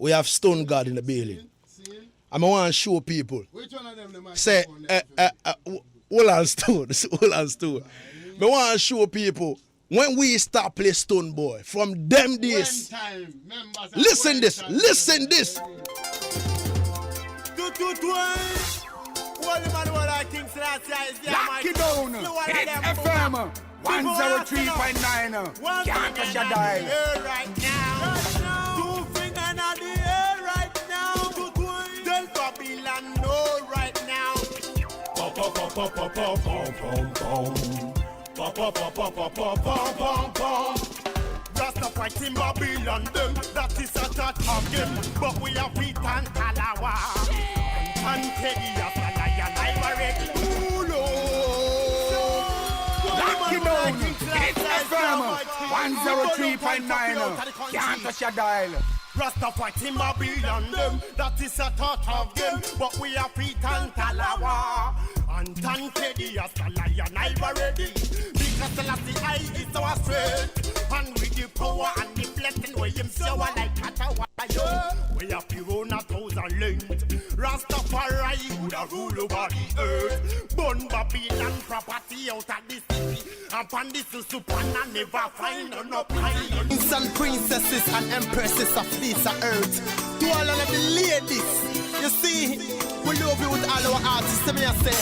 we have Stone God in the building. And I want to show people. Which one of them say, hold on, Stone. Hold on, Stone. I want to show people when we start play Stonebwoy from them days. Listen this. Listen this. Lock it down. Hitz FM 103.9. Can't touch your dial. Right now. Two fingers in the air right now. Tell Babylon no right now. Pop pop pop pop pop pop pop pop. Pop pop pop pop pop pop pop pop. Rastafari in Babylon them. That is a thought of them. But we are feet and Talawa. And Teddy of the Lion Ivory. Lock it down. Hitz FM 103.9. Can't touch your dial. Rastafari in Babylon them. That is a thought of them. But we are feet and Talawa. And Teddy of the Lion Ivory. Because the last eye is our strength. And with the power and the blessing we him shower like Katawa. We have to run 1,000 length. Rastafari would have rule over the earth. Burn Babylon property out of the city. And from this to Supana never find no pine. Kings and princesses and empresses of this earth. To all of the ladies, you see, we love you with all our artists. Let me say,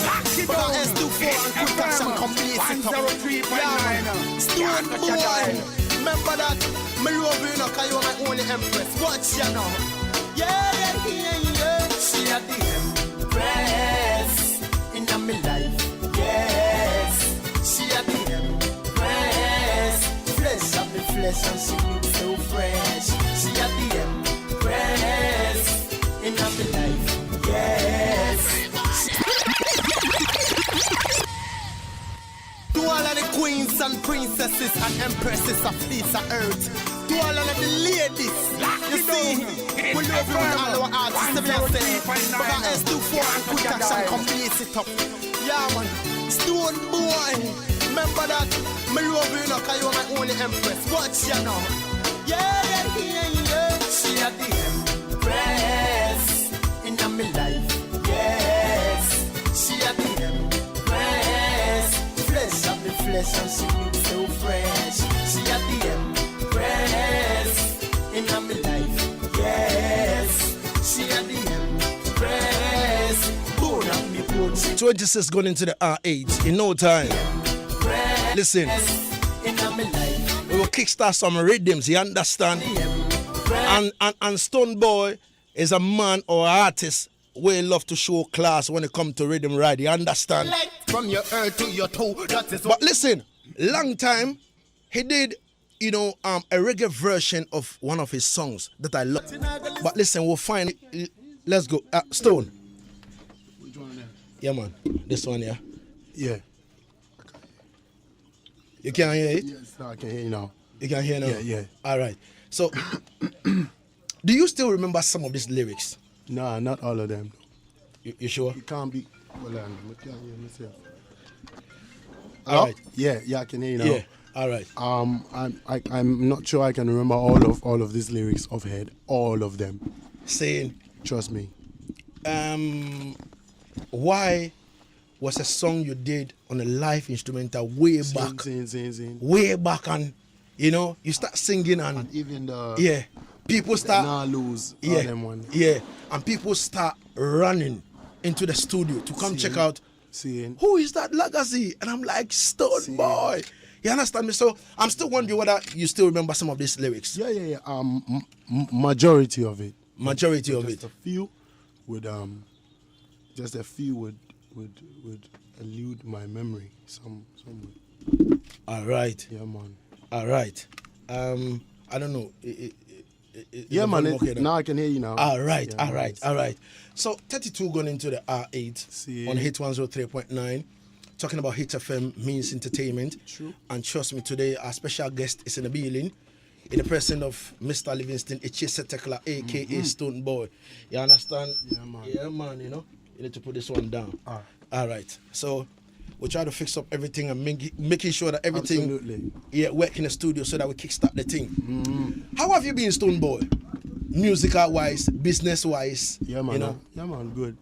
but our S24 and quick action complete it up. Stonebwoy. Remember that, me love you now, cause you're my only empress. Watch you now. Yeah. She had the empress in my life. Yes. She had the empress. Flesh of the flesh and she looks so fresh. She had the empress in my life. Yes. To all of the queens and princesses and empresses of this earth. To all of the ladies, you see, we love you with all our artists. Let me say, but our S24 and quick action complete it up. Yeah, man. Stonebwoy. Remember that, me love you now, cause you're my only empress. Watch you now. Yeah. She had the empress in my life. Yes. She had the empress. Flesh of the flesh and she looks so fresh. She had the empress in my life. Yes. She had the empress. Bone of me bone. 26 going into the R8 in no time. Listen, we will kickstart some rhythms, you understand? And Stonebwoy is a man or artist we love to show class when it comes to rhythm right, you understand? From your ear to your toe, that is what. But listen, long time he did, a reggae version of one of his songs that I love. But listen, we'll find it. Let's go. Stone. Which one there? Yeah, man. This one, yeah. Yeah. You can't hear it? Yes, no, I can hear you now. You can hear now? Yeah. All right. So, do you still remember some of these lyrics? Nah, not all of them. You sure? You can't be. Well, I can't hear myself. All right. Yeah, I can hear you now. Yeah. All right. I'm not sure I can remember all of these lyrics off head. All of them. Saying. Trust me. Why was a song you did on a live instrumental way back? Zin. Way back, and you start singing and even the people start nah lose all them one. Yeah, and people start running into the studio to come check out. Who is that Lagazee? And I'm like, Stonebwoy. You understand me? So I'm still wondering whether you still remember some of these lyrics. Yeah. Majority of it. Majority of it. Just a few would elude my memory. Some would. All right. Yeah, man. All right. I don't know. Yeah, man. Now I can hear you now. All right. Yeah, all right. So 32 going into the R8 on Hitz 103.9. Talking about Hitz FM means entertainment. True. And trust me, today our special guest is in the building, in the person of Mr. Livingston Yaad Settingz, aka Stonebwoy. You understand? Yeah, man. You need to put this one down. All right. So we try to fix up everything and making sure that everything work in the studio so that we kickstart the thing. How have you been, Stonebwoy? musical wise, business wise? Yeah, man. You know, Yeah, man. Good.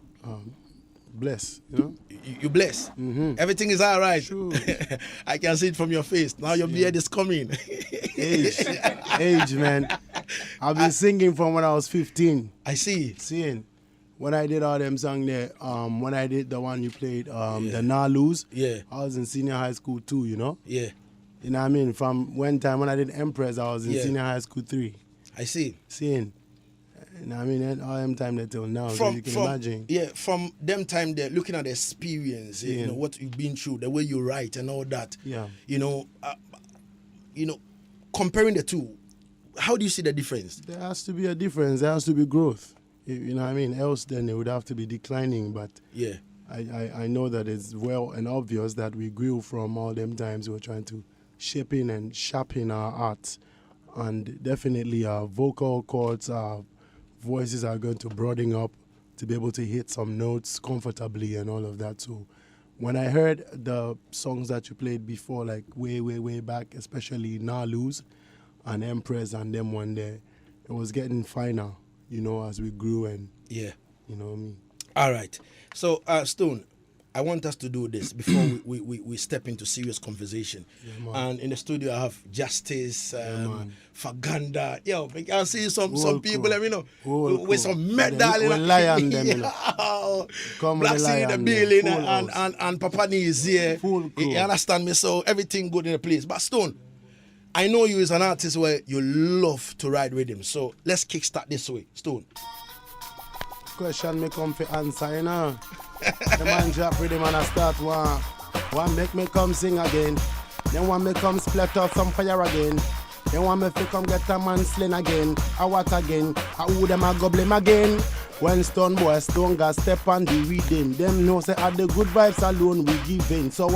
Blessed. You know. you blessed. Everything is all right. Sure. I can see it from your face. Now your beard is coming. Age, man. I've been singing from when I was 15. I see. Seeing. When I did all them songs there, when I did the one you played, the Nah Lose, Yeah. I was in senior high school too, you know? Yeah, You know what I mean? From one time when I did Empress, I was in Yeah. senior high school 3. I see. Seeing. You know what I mean? And all them time there till now, so you can imagine. Yeah, from them time there, looking at the experience, you Yeah. know, what you've been through, the way you write and all that. Yeah. You know, comparing the two, how do you see the difference? There has to be a difference. There has to be growth. You know what I mean? Else then it would have to be declining. But Yeah. I know that it's well and obvious that we grew from all them times we were trying to shape in and sharpen our art. And definitely our vocal cords, our voices are going to broaden up to be able to hit some notes comfortably and all of that. So when I heard the songs that you played before, like way back, especially Nah Lose and Empress and them one day, it was getting finer, you know, as we grew and, Yeah. you know what I mean? All right. So, Stone, I want us to do this before we step into serious conversation. Yeah, man. And in the studio, I have Justice, man. Faganda. Yo, I can see some All people, cool. you know, All with cool. some medal. With lion them, you know. Yeah. Come Black with Sea in the lion, building full house. and Papa Nee is here. Full crew. You understand me? So everything good in the place. But Stone, I know you as an artist where you love to ride rhythm. So let's kickstart this way. Stone. Question me come for answer, you know. The man drop rhythm and I start one make me come sing again. Then one me come split off some fire again. Then one me fi come get a man slain again. I what again? I who them a go blame again. When Stonebwoy Stone got step on the rhythm, them know say at the good vibes alone we give in. So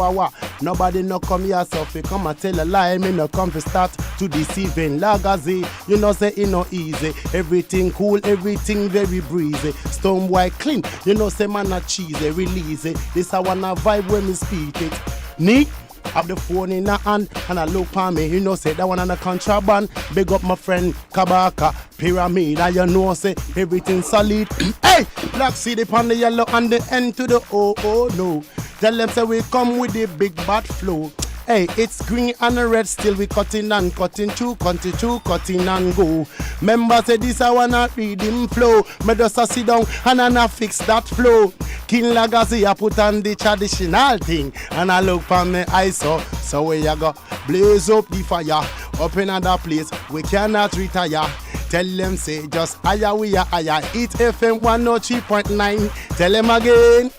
nobody no come here so fi come and tell a lie. Me no come fi start to deceiving. Lagazee, you know say it no easy. Everything cool, everything very breezy. Stonebwoy clean, you know say man a cheesy. Release it, this I wanna vibe when me speak it. Nick. Have the phone in her hand and I look for me. You know, say that one on the contraband. Big up my friend Kabaka, Pyramid. And you know, say everything solid. Hey, black seed upon the yellow and the end to the oh no. Tell them say we come with the big bad flow. Hey, it's green and red, still we cutting and cutting through, cutting and go. Members say this I wanna read him flow. Me just a sit down and I fix that flow. KingLagazee I put on the traditional thing and I look for me eyes so where you go? Blaze up the fire, up in another place, we cannot retire. Tell them say just higher we are higher. Hitz FM 103.9. Tell them again,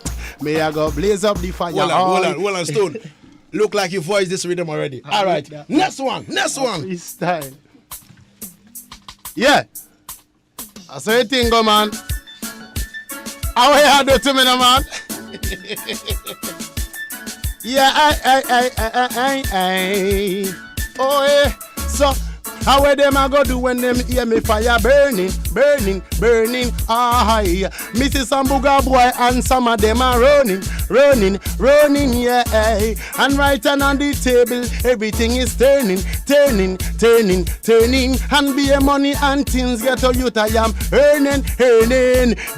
may I go blaze up the fire. Hold on, Stone. Look like you voiced this rhythm already. All right. Next one. Freestyle. Yeah. I saw you thing go, man. How you do to me, no, man? Yeah, I. Oh, yeah. So, how them I go do when them hear me fire burning? Aye. Me see some booger boy and some of them are running, yeah. And right hand on the table, everything is turning. And be a money and things get to youth I am earning.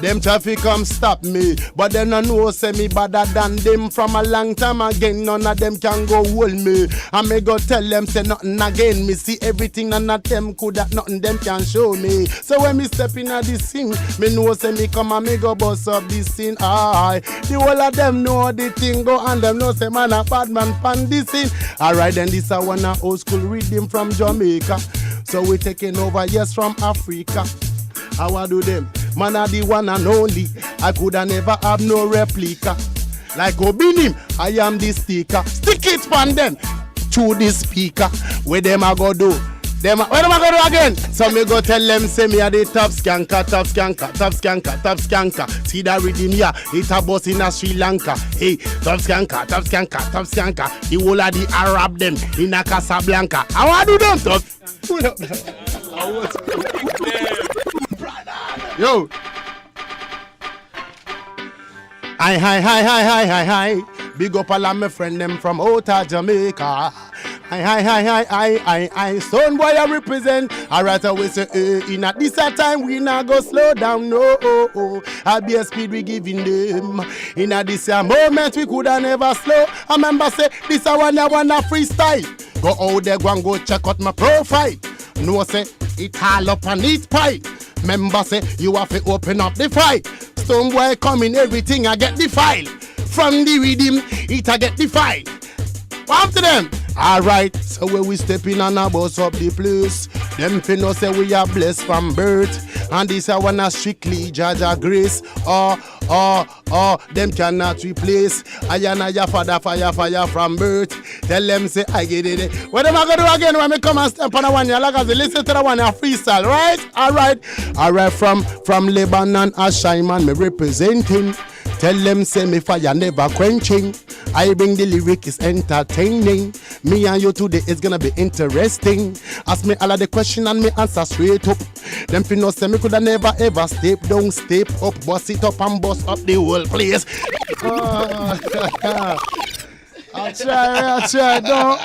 Them traffic come stop me, but them no know say me better than them from a long time again. None of them can go hold me. And me go tell them say nothing again. Me see everything and not them could that nothing them can show me. So when me step in at this scene, me know say me come and me go bust up this scene. Aye, the whole of them know the thing go and them know say man a bad man fan this scene. Alright then this a one a old school rhythm from Jamaica. So we taking over yes from Africa. How I do them? Man a the one and only. I coulda never have no replica. Like Obinim, I am the sticker. Stick it on them through the speaker. Where them I go do? Where them I go do again? So me go tell them say me a the top skanker. See that rhythm here? It a boss in a Sri Lanka. Hey, top skanker. The whole of the Arab them in a Casablanca. How I do them top? Yo. Hi. Big up all of my friend them from out of Jamaica. I, Stonebwoy I represent. Alright, I will say, in at this time we not go slow down, no. I be a speed we giving them. In at this moment we coulda never slow. I remember say, this a one I wanna freestyle. Go out there, go and go check out my profile. No say, it all up and it pipe. Member say, you have to open up the file. Stonebwoy coming, everything I get the file. From the rhythm, it I get the file. Up to them. Alright, so when we step in and a bus up the place, them finna say we are blessed from birth. And this I wanna strictly judge a grace. Them cannot replace. I and your father fire from birth. Tell them say I get it. What am I gonna do again when me come and step on the one? Lagazee, listen to the one freestyle, right? Alright, from Lebanon, a shy man me representing. Tell them say me fire never quenching. I bring the lyric is entertaining. Me and you today is gonna be interesting. Ask me all of the question and me answer straight up. Them finna say me coulda never ever step down, step up, bust it up and bust up the whole place. I'll try, don't.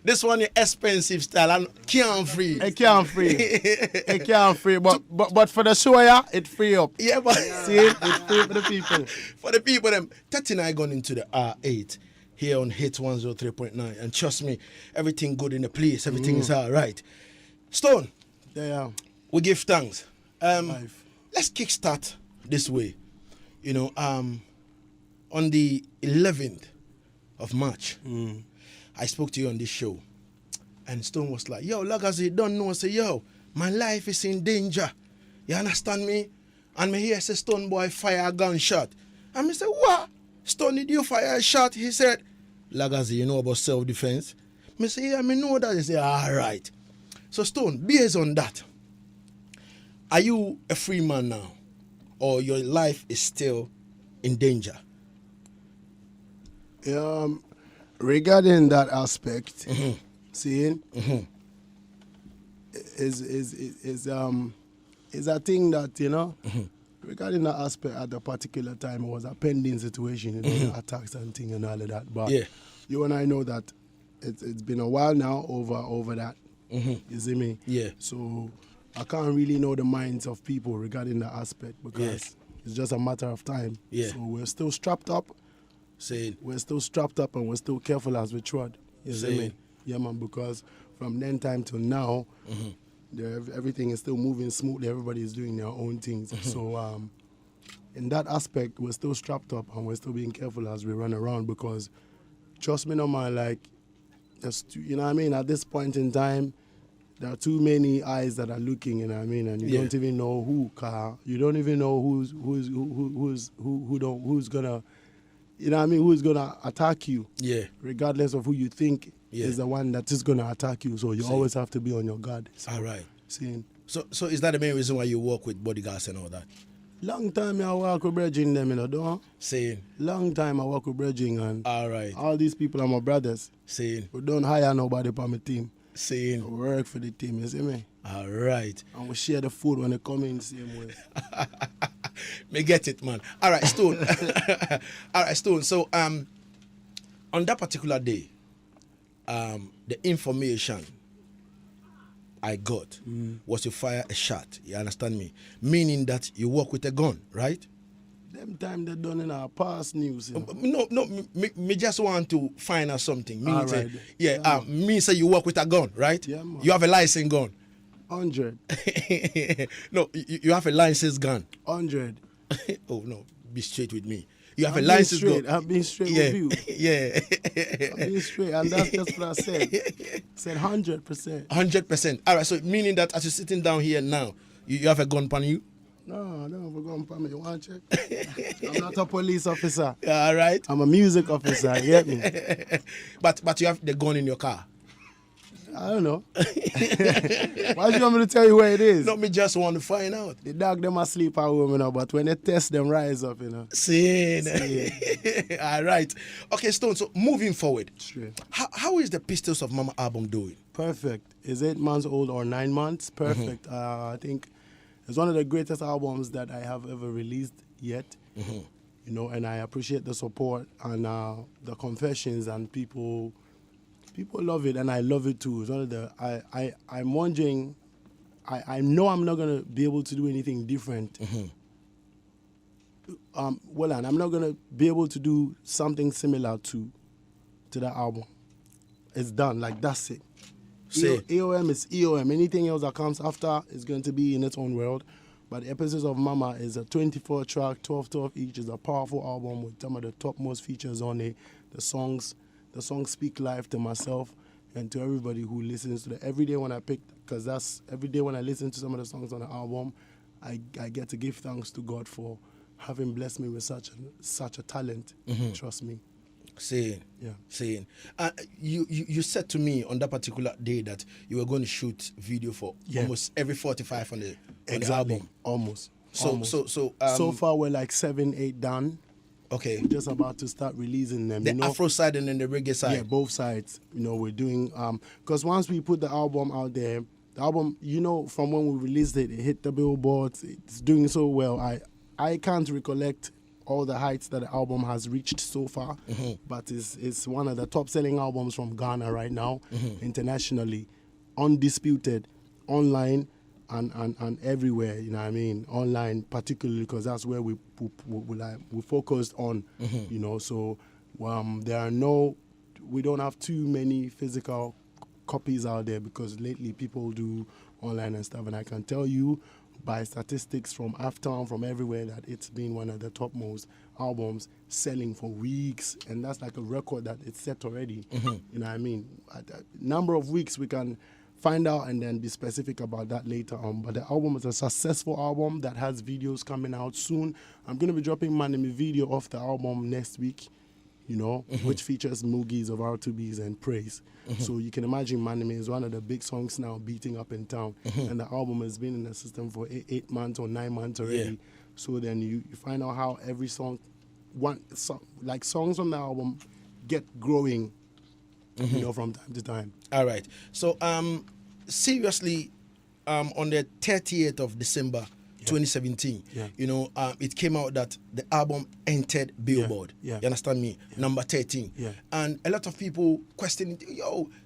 This one is expensive style and can't free. It can't free. But for the show, yeah, it free up. Yeah, but see, it free for the people. For the people, them 39 gone into the R8 here on Hitz 103.9, and trust me, everything good in the place. Everything is all right. Stone, yeah, we give thanks. Let's kickstart this way. You know, on the 11th of March. I spoke to you on this show, and Stone was like, yo, Lagazee, don't know. I say, yo, my life is in danger. You understand me? And me hear say Stonebwoy fire a gunshot. And me say, what? Stone, did you fire a shot? He said, Lagazee, you know about self-defense? Me say, yeah, me know that. He say, all right. So Stone, based on that, are you a free man now? Or your life is still in danger? Regarding that aspect, seeing is a thing that, you know, regarding that aspect at a particular time, it was a pending situation, you know, attacks and thing and all of that. But you and I know that it's been a while now over that. You see me? Yeah. So I can't really know the minds of people regarding that aspect because it's just a matter of time. Yeah. So we're still strapped up. We're still strapped up and we're still careful as we trod. You see me? Yeah, man, because from then time to now, everything is still moving smoothly. Everybody is doing their own things. So in that aspect, we're still strapped up and we're still being careful as we run around because, trust me, no man, like, you know what I mean? At this point in time, there are too many eyes that are looking, you know what I mean? And you don't even know you don't even know who's gonna, you know what I mean, who's gonna attack you. Yeah. Regardless of who you think is the one that is gonna attack you. So you always have to be on your guard. So, all right. So is that the main reason why you work with bodyguards and all that? Long time I work with brethren them, you know, don't. Long time I work with brethren and all these people are my brothers. We don't hire nobody for my team. We work for the team, you see me? All right. And we share the food when they come in the same way. Me get it, man. All right, Stone. All right, Stone. So on that particular day, the information I got was to fire a shot. You understand me? Meaning that you work with a gun, right? Them time they done in our past news. You know? No, me just want to find out something. Me say, me say you work with a gun, right? Yeah, man. You have a licensed gun. 100. No, you have a licensed gun. 100. Oh no, be straight with me. You have a licensed gun. I'm being straight with you. Yeah. I'm being straight, and that's just what I said. I said 100%. 100%. All right, so meaning that as you're sitting down here now, you have a gun on you? No, I don't have a gun on me. You want to check? I'm not a police officer. All right. I'm a music officer, you get me? But you have the gun in your car? I don't know. Why do you want me to tell you where it is? No, me just want to find out. The dog them asleep at home, you know, but when they test them rise up, you know. All right. Okay, Stone, so moving forward. Sure. How is the Pistols of Mama album doing? Perfect. Is 8 months old or 9 months? Perfect. I think it's one of the greatest albums that I have ever released yet. You know, and I appreciate the support and the confessions and people People love it, and I love it too. It's one of the I'm wondering. I know I'm not gonna be able to do anything different. Well, and I'm not gonna be able to do something similar to that album. It's done. Like, that's it. EOM is EOM. Anything else that comes after is going to be in its own world. But the Episodes of Mama is a 24-track, 12 each. Is a powerful album with some of the topmost features on it. The songs speak life to myself and to everybody who listens to it. Every day when I listen to some of the songs on the album, I get to give thanks to God for having blessed me with such a talent. Trust me. Saying. You said to me on that particular day that you were going to shoot video for almost every 45 on the album. Almost. So far we're like 7-8 done. Okay. We're just about to start releasing them. The Afro side and then the reggae side. Yeah, both sides. We're doing because once we put the album out there, the album, from when we released it, it hit the billboards. It's doing so well. I can't recollect all the heights that the album has reached so far, but it's one of the top-selling albums from Ghana right now, internationally, undisputed, online, and everywhere. You know what I mean? Online, particularly because that's where we focused on. So we don't have too many physical copies out there because lately people do online and stuff, and I can tell you by statistics from Aftown, from everywhere, that it's been one of the topmost albums selling for weeks, and that's like a record that it's set already. You know what I mean? A number of weeks we can find out and then be specific about that later on. But the album is a successful album that has videos coming out soon. I'm going to be dropping my video off the album next week, which features Moogies of R2Bs and Praise. So you can imagine Manime is one of the big songs now beating up in town. And the album has been in the system for 8 months or 9 months already. Yeah. So then you find out how every song, songs from the album get growing, from time to time. All right. So seriously, on the 30th of December, 2017, it came out that the album entered Billboard. You understand me? Number 13. And a lot of people questioning,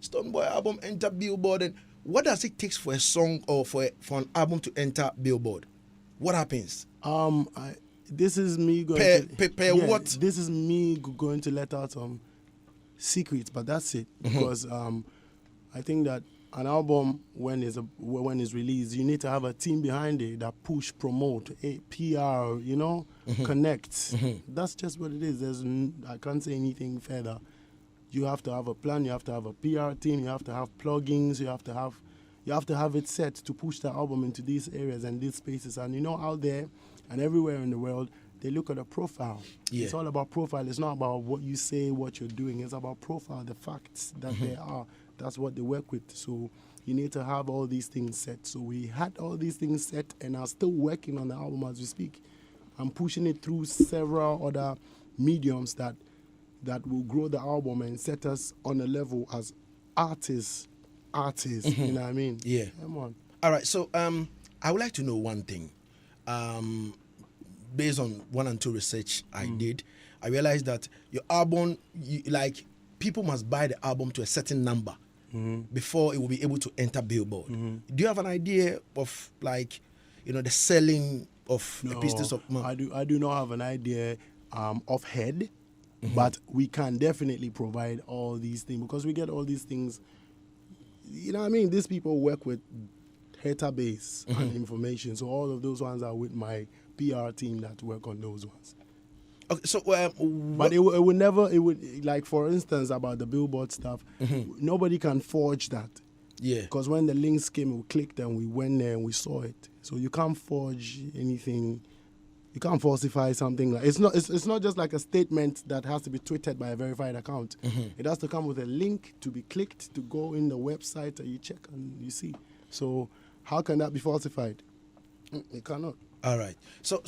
Stonebwoy album entered Billboard. And what does it take for a song or for an album to enter Billboard? What happens? This is me going This is me going to let out some secrets, but that's it. Because I think that an album, when it's released, you need to have a team behind it that push, promote, PR, connect. That's just what it is. I can't say anything further. You have to have a plan. You have to have a PR team. You have to have plugins. You have to have it set to push the album into these areas and these spaces. And out there and everywhere in the world, they look at a profile. It's all about profile. It's not about what you say, what you're doing. It's about profile, the facts that there are. That's what they work with. So you need to have all these things set. So we had all these things set and are still working on the album as we speak. I'm pushing it through several other mediums that will grow the album and set us on a level as artists. You know what I mean? Yeah. Come on. All right. So I would like to know one thing. Based on 1 and 2 research I did, I realized that your album, people must buy the album to a certain number before it will be able to enter Billboard. Do you have an idea of the selling of the pieces of? I do not have an idea of head, but we can definitely provide all these things because we get all these things. You know what I mean? These people work with database and information, so all of those ones are with my PR team that work on those ones. Okay, so but it would never, like for instance about the Billboard stuff, nobody can forge that. Yeah. Because when the links came, we clicked and we went there and we saw it. So you can't forge anything. You can't falsify something. It's not just like a statement that has to be tweeted by a verified account. It has to come with a link to be clicked to go in the website and you check and you see. So how can that be falsified? It cannot. All right. So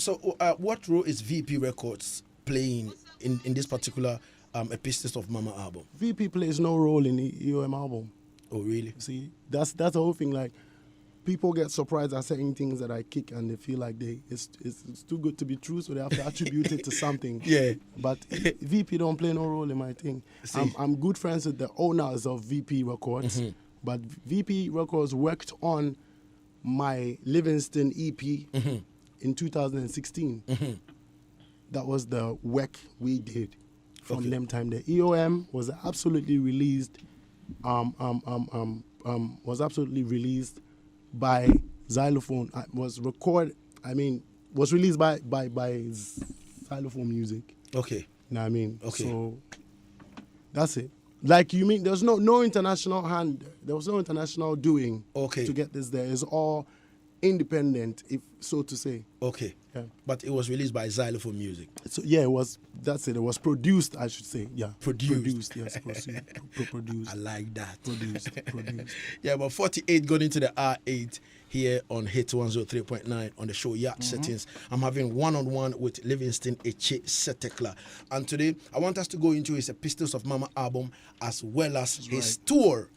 what role is VP Records playing in this particular Epistles of Mama album? VP plays no role in the EOM album. Oh, really? See, that's the whole thing. Like, people get surprised at certain things that I kick, and they feel like it's too good to be true, so they have to attribute it to something. Yeah. But VP don't play no role in my thing. I'm good friends with the owners of VP Records, but VP Records worked on my Livingston EP in 2016. That was the work we did from them time. The EOM was absolutely released. Was absolutely released by Xylophone. Was released by Xylophone Music. Okay. You know what I mean? Okay. So that's it. Like, you mean there's no international hand, there was no international doing to get this there. It's all independent, if so to say. Okay. Yeah. But it was released by Xylophone Music. So yeah, that's it. It was produced, I should say. Yeah. Produced, yes. Produced. I like that. Produced. Yeah, but 48 going into the R8 here on Hitz 103.9 on the show Yaad Settingz. I'm having one-on-one with Livingston Eche Setekla. And today, I want us to go into his Pistols of Mama album as well as his tour.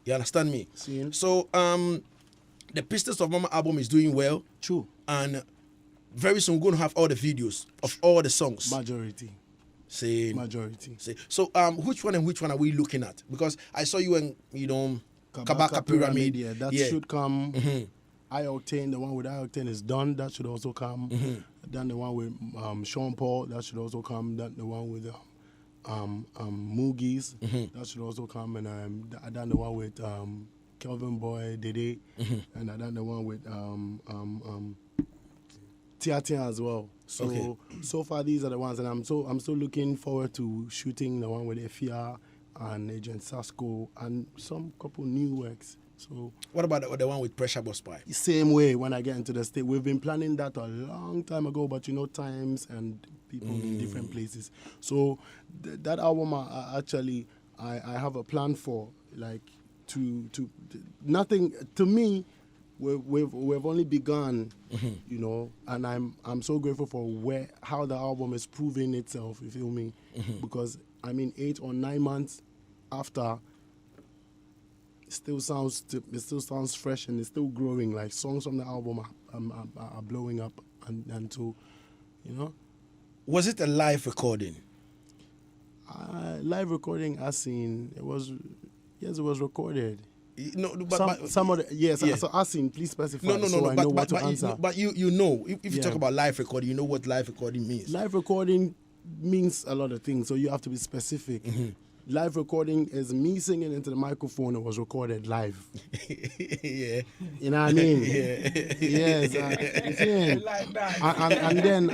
You understand me? See. So, the Pistols of Mama album is doing well. True. And very soon we're going to have all the videos of all the songs. Majority. Majority. So, which one are we looking at? Because I saw you in, Kabaka Pyramid. Yeah, that should come. I-Octane, the one with I-Octane is done. That should also come. Then the one with Sean Paul, that should also come. Then the one with Moogies, that should also come. And I done the one with Kelvin Boy, Dede, and I done the one with Tia as well. So so far these are the ones, and I'm so looking forward to shooting the one with Efia and Agent Sasko and some couple new works. So what about the one with Pressure Boss Pie? Same way when I get into the state. We've been planning that a long time ago, but times and people in different places. So that album I have a plan for, like to nothing to me. We've only begun, and I'm so grateful for how the album is proving itself. You feel me? Because 8 or 9 months after, it still sounds fresh and it's still growing. Like songs from the album are blowing up, and so, Was it a live recording? Live recording, as seen, it was recorded. No, but some of the, yes. Yeah. So asking, please specify. I know what to answer. But you know, if you talk about live recording, you know what live recording means. Live recording means a lot of things, so you have to be specific. Live recording is me singing into the microphone. It was recorded live. Yeah. You know what I mean? Yeah. Yes. Like that.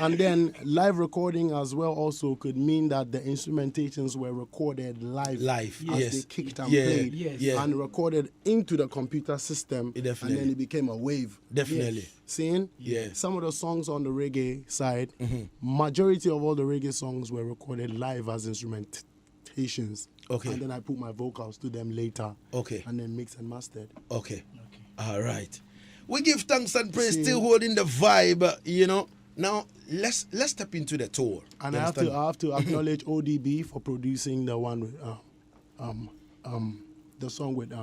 And then live recording as well also could mean that the instrumentations were recorded live. As they kicked and played. Yes. And recorded into the computer system. Definitely. And then it became a wave. Definitely. Seeing? Yeah. Some of the songs on the reggae side, majority of all the reggae songs were recorded live as instrumentations. Okay. And then I put my vocals to them later. Okay. And then mix and mastered. Okay. All right. We give thanks and praise, still holding the vibe, Now let's step into the tour. And I have to acknowledge ODB for producing the one with the song with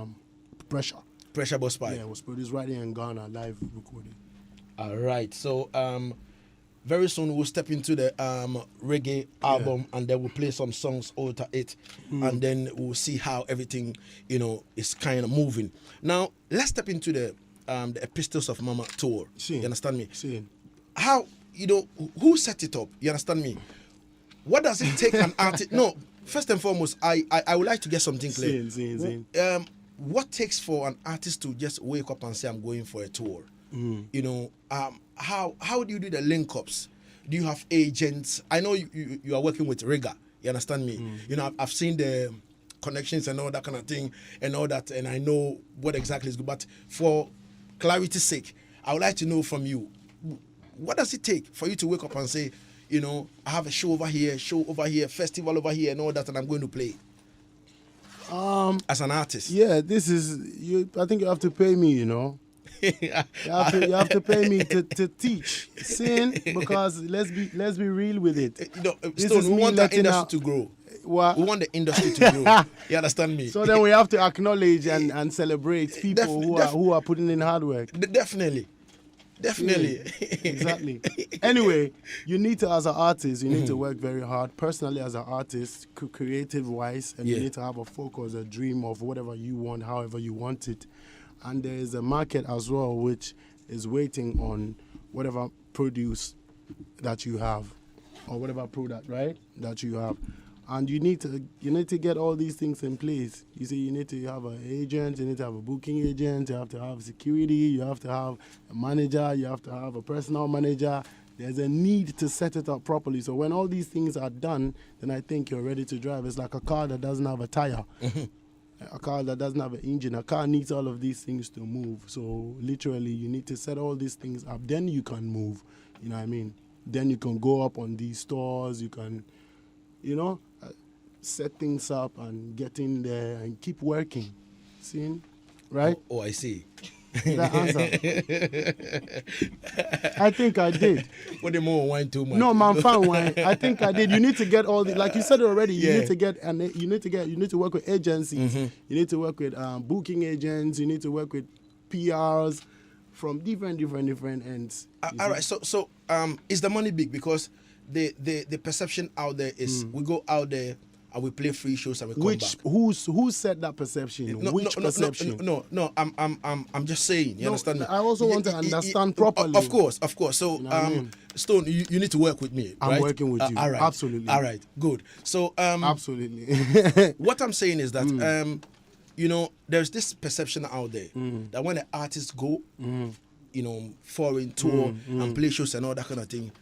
Pressure Boss Pie. Yeah, it was produced right here in Ghana, live recording. All right. So very soon we'll step into the reggae album, and then we'll play some songs over it, and then we'll see how everything, is kind of moving. Now let's step into the Pistols of Mama tour. You understand me? How, who set it up? You understand me? What does it take an artist? No, first and foremost, I would like to get something clear. What takes for an artist to just wake up and say, I'm going for a tour? How do you do the link-ups? Do you have agents? I know you are working with Riga. You understand me? I've seen the connections and all that kind of thing and all that, and I know what exactly is good. But for clarity's sake, I would like to know from you, what does it take for you to wake up and say, I have a show over here, festival over here, and all that, and I'm going to play? As an artist. Yeah, this is you. I think you have to pay me, You have to pay me to teach, because let's be real with it. Stone, we want our industry to grow. What? We want the industry to grow. You understand me? So then we have to acknowledge and celebrate people who are putting in hard work. Definitely. Yeah, exactly. Anyway, you need to, as an artist, you need to work very hard. Personally, as an artist, creative-wise, and you need to have a focus, a dream of whatever you want, however you want it. And there is a market as well which is waiting on whatever produce that you have, or whatever product, right, that you have. And you need to get all these things in place. You see, you need to have an agent, you need to have a booking agent, you have to have security, you have to have a manager, you have to have a personal manager. There's a need to set it up properly. So when all these things are done, then I think you're ready to drive. It's like a car that doesn't have a tire. A car that doesn't have an engine. A car needs all of these things to move. So literally, you need to set all these things up. Then you can move. You know what I mean? Then you can go up on these stores. You can, set things up and get in there and keep working. See? Right? Oh, I see. That answer. I think I did. What the more wine too much? No, man, fine wine. I think I did. You need to get all the, like you said already. You need to get, and you need to work with agencies. You need to work with booking agents. You need to work with PRs from different ends. All right. So is the money big? Because the perception out there is we go out there and we play free shows and we come back. Who said that perception? Perception? No. I'm just saying. You understand me? I also want to understand properly. Of course. So Stone, you need to work with me. I'm right? working with you. All right. Absolutely. All right. Good. So absolutely. what I'm saying is that there's this perception out there that when the artists go, foreign tour and play shows and all that kind of thing,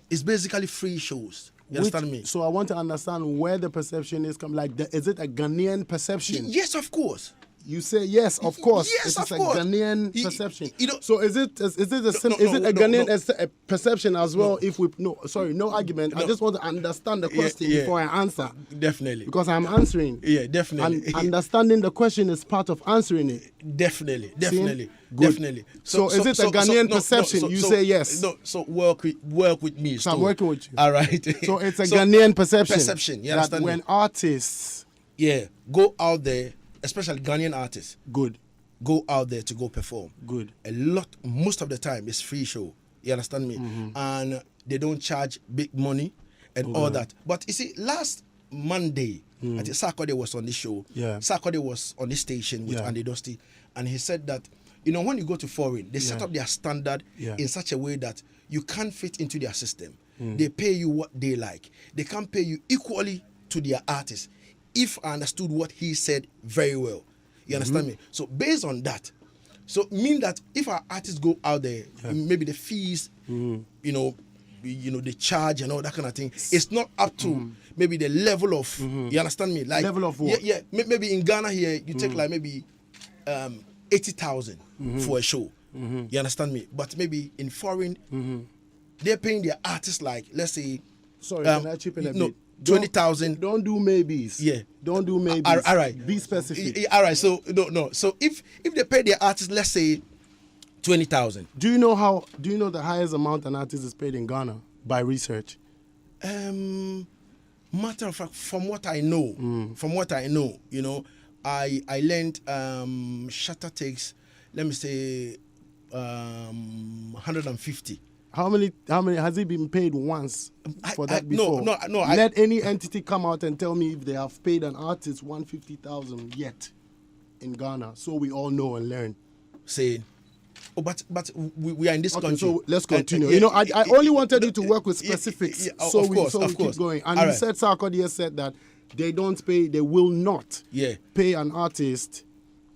it's basically free shows. You understand me? So I want to understand where the perception is coming. Like, is it a Ghanaian perception? Yes, of course. You say yes, of course. Yes, it's of course. a Ghanaian perception. So is it a Ghanaian perception as well? If we no argument. I just want to understand the question before I answer. Definitely. Because I'm answering. Yeah, definitely. And understanding the question is part of answering it. Definitely. Good. Definitely. So is it a Ghanaian perception? You say yes. No. So work with me. So I'm working with you. All right. So it's a Ghanaian perception. You understand? That when artists go out there, especially Ghanaian artists, go out there to go perform. Good. Most of the time, it's free show. You understand me? And they don't charge big money and all that. But you see, last Monday, I think Sarkodie was on this show. Yeah. Sarkodie was on this station with Andy Dusty, and he said that, when you go to foreign, they set up their standard in such a way that you can't fit into their system. They pay you what they like. They can't pay you equally to their artists. If I understood what he said very well. You understand me? So based on that, mean that if our artists go out there, maybe the fees, the charge and all that kind of thing, it's not up to maybe the level of, you understand me? Like level of what? Yeah. Maybe in Ghana here, you take like maybe 80,000 for a show. You understand me? But maybe in foreign, they're paying their artists like, let's say, sorry, can I chip in a bit? 20,000. Don't do maybes. Yeah. Don't do maybes. All right. Be specific. All right. So no. So if they pay their artists, let's say 20,000. Do you know the highest amount an artist is paid in Ghana by research? Matter of fact, from what I know, I learned shutter takes, let me say, 150. How many has he been paid once for that before? No. Let any entity come out and tell me if they have paid an artist 150,000 yet in Ghana, so we all know and learn. But we are in this country. So let's continue. I only wanted you to work with specifics, so we keep going. And you said Sarkodie said that they don't pay, they will not pay an artist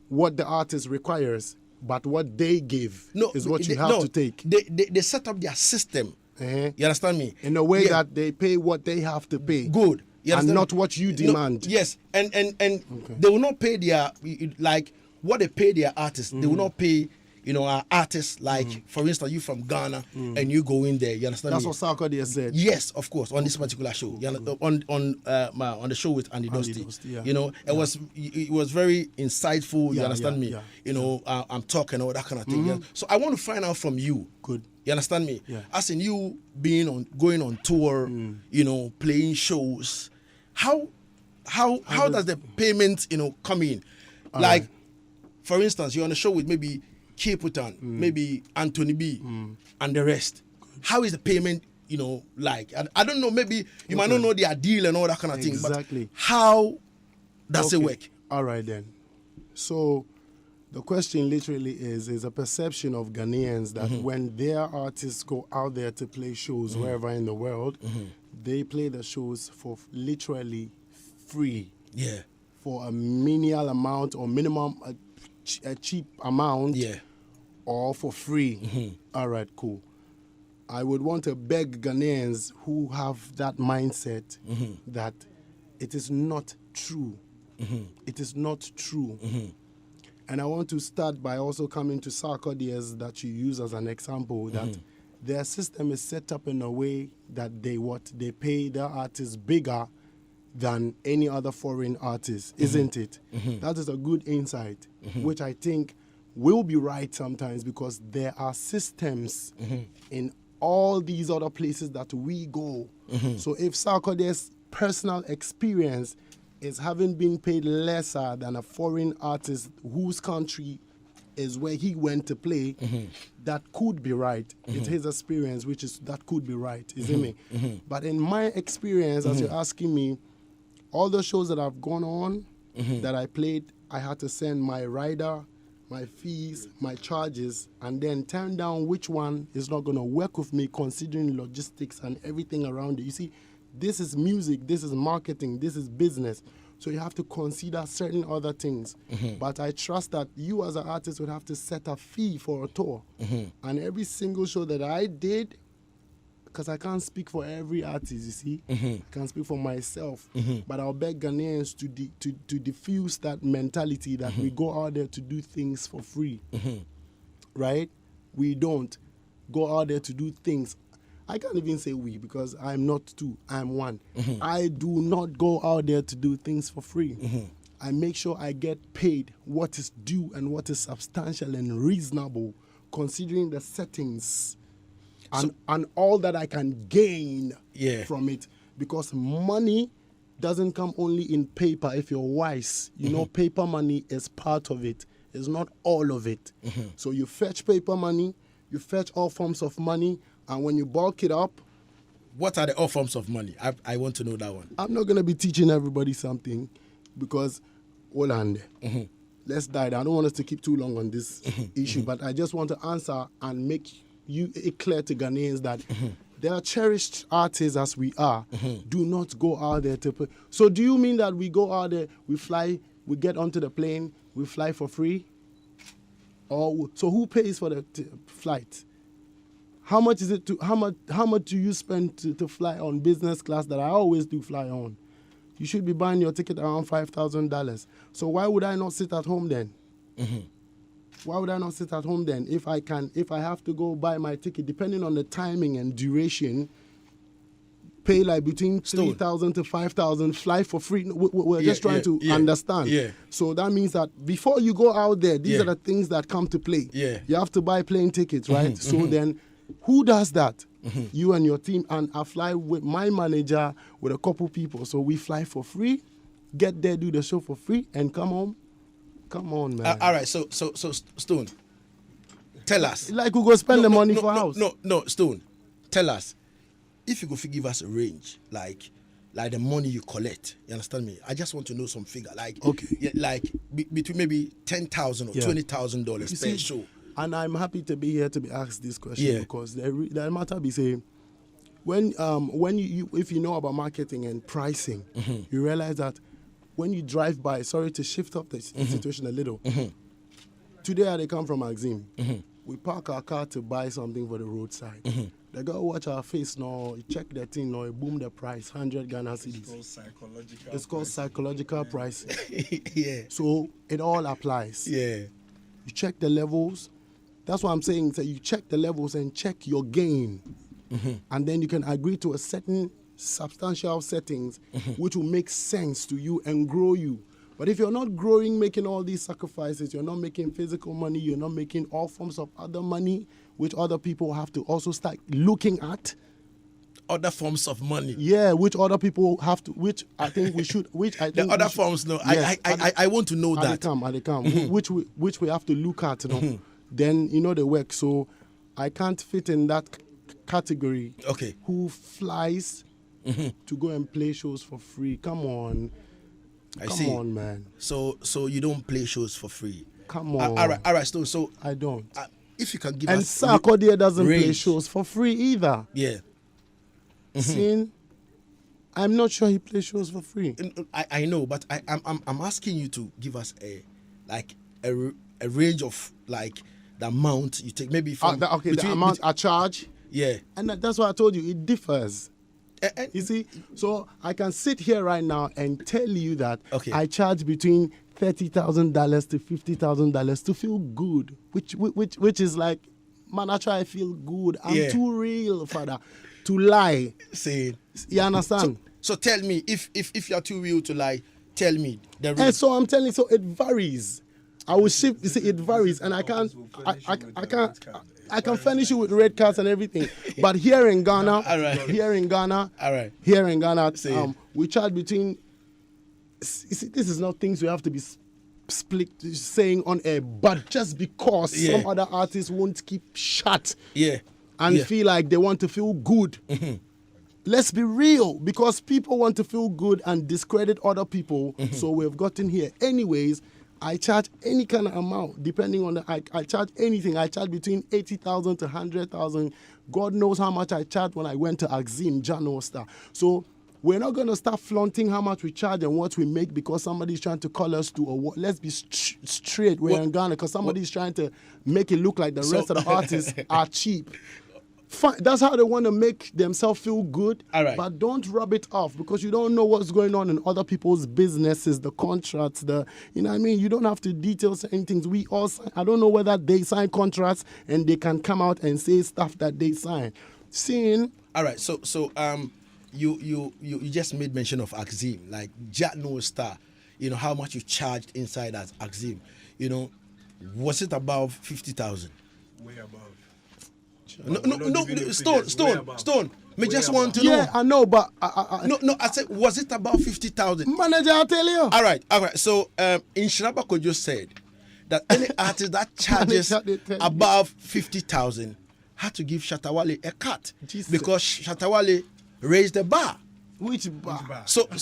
what the artist requires. But what they give is what you have to take. They set up their system. You understand me? In a way that they pay what they have to pay. Good. And not what you demand. Yes. And they will not pay their, like, what they pay their artists. They will not pay, our artists, like, for instance, you from Ghana and you go in there. You understand me? That's what Sarkodie said. Yes, of course, on this particular show. On the show with Andy Dusty. It was very insightful. You understand me? I'm talking all that kind of thing. So I want to find out from you. Good. You understand me? Yeah. As in you going on tour, playing shows. how does the payment, come in? Like, for instance, you're on a show with maybe Kiputan, maybe Anthony B, and the rest. How is the payment, like? I don't know, maybe you might not know their deal and all that kind of thing, but how does it work? All right, then. So the question literally is a perception of Ghanaians that when their artists go out there to play shows wherever in the world, they play the shows for literally free. Yeah. For a menial amount or minimum, a cheap amount. Yeah. Or for free. All right, cool. I would want to beg Ghanaians who have that mindset that it is not true. It is not true. And I want to start by also coming to Sarkodie's that you use as an example, that their system is set up in a way that they pay their artists bigger than any other foreign artist, isn't it? That is a good insight, which I think will be right sometimes, because there are systems in all these other places that we go. So if Sarkodie's personal experience is having been paid lesser than a foreign artist whose country is where he went to play, that could be right. It's his experience, that could be right, isn't it? But in my experience, as you're asking me, all the shows that I've gone on, that I played, I had to send my rider, my fees, my charges, and then turn down which one is not going to work with me, considering logistics and everything around it. You see, this is music, this is marketing, this is business. So you have to consider certain other things. But I trust that you as an artist would have to set a fee for a tour. And every single show that I did, because I can't speak for every artist, you see. I can't speak for myself. But I'll beg Ghanaians to diffuse that mentality that we go out there to do things for free. Right? We don't go out there to do things. I can't even say we, because I'm not two, I'm one. I do not go out there to do things for free. I make sure I get paid what is due and what is substantial and reasonable, considering the settings and all that I can gain from it. Because money doesn't come only in paper if you're wise. You know, paper money is part of it. It's not all of it. So you fetch paper money, you fetch all forms of money, and when you bulk it up... What are the all forms of money? I want to know that one. I'm not going to be teaching everybody something because, hold on there. Let's dive. I don't want us to keep too long on this issue, but I just want to answer and make it clear to Ghanaians that there are cherished artists as we are. Do not go out there to play. So do you mean that we go out there, we fly, we get onto the plane, we fly for free? Or so who pays for the flight? How much is it how much do you spend to fly on business class that I always do fly on? You should be buying your ticket around $5,000. So why would I not sit at home then? Why would I not sit at home then if I have to go buy my ticket, depending on the timing and duration, pay like between 3,000 to 5,000, fly for free? We're just trying to understand. So that means that before you go out there, these are the things that come to play. You have to buy plane tickets, right? So then, who does that? You and your team. And I fly with my manager, with a couple people. So we fly for free, get there, do the show for free, and come home. Come on, man. All right, so Stone, tell us. Like we go spend the money for house. No, Stone, tell us. If you could give us a range, like the money you collect, you understand me? I just want to know some figure, like between maybe $10,000 or $20,000 per show. And I'm happy to be here to be asked this question because the matter be saying, when you if you know about marketing and pricing, you realize that when you drive by, sorry to shift up the situation a little. Today they come from Maxim. We park our car to buy something for the roadside. They go watch our face now, check the thing now, boom the price, 100 Ghana cedis. It's called psychological pricing. So it all applies. You check the levels. That's what I'm saying. So you check the levels and check your gain. And then you can agree to a certain substantial settings which will make sense to you and grow you. But if you're not growing, making all these sacrifices, you're not making physical money, you're not making all forms of other money, which other people have to also start looking at. other forms of money. Yeah, which other people have to, which I think we should, which I think The other forms, no. Yes, I want to know that. They come. Which we have to look at, you know. Then they work. So I can't fit in that category. Okay. Who flies to go and play shows for free? Come on. Come on, man. So you don't play shows for free. Come on. All right. So I don't. If you can give and us Sarkodie doesn't play range. shows for free either. Yeah. See, I'm not sure he plays shows for free. I know, but I'm asking you to give us a range of like the amount you take, maybe from the amount I charge. Yeah. And that's why I told you it differs. You see, so I can sit here right now and tell you that I charge between $30,000 to $50,000 to feel good, which is like, man, I try to feel good. I'm too real, father, to lie. See, you understand? So tell me, if you're too real to lie, tell me the reason. And so I'm telling you, so it varies. I will shift. You see, it varies, and I can't. I can furnish you with red cards and everything, but here in Ghana, we charge between. You see, this is not things we have to be split saying on air, but just because some other artists won't keep shut, and feel like they want to feel good. Let's be real, because people want to feel good and discredit other people. So we've gotten here. Anyways, I charge any kind of amount, depending on I charge anything. I charge between 80,000 to 100,000. God knows how much I charged when I went to Axim, Jano Star. So we're not going to start flaunting how much we charge and what we make because somebody's trying to call us to a war. Let's be straight. We're in Ghana because somebody's trying to make it look like the rest of the artists are cheap. Fine. That's how they want to make themselves feel good. But don't rub it off, because you don't know what's going on in other people's businesses, the contracts, you know what I mean? You don't have to detail certain things. We all sign. I don't know whether they sign contracts and they can come out and say stuff that they sign. Seeing. All right. So you just made mention of Axim, like Jano Star. You know how much you charged inside as Axim. You know, was it above 50,000? Way above. No, Stone. Me just want to know. Yeah, I know, but no. I said, was it about 50,000? Manager, I'll tell you. All right. So, in Shinabako just said that any artist that charges above 50,000 had to give Shatta a cut because Shatta raised the bar. Which bar? So. No,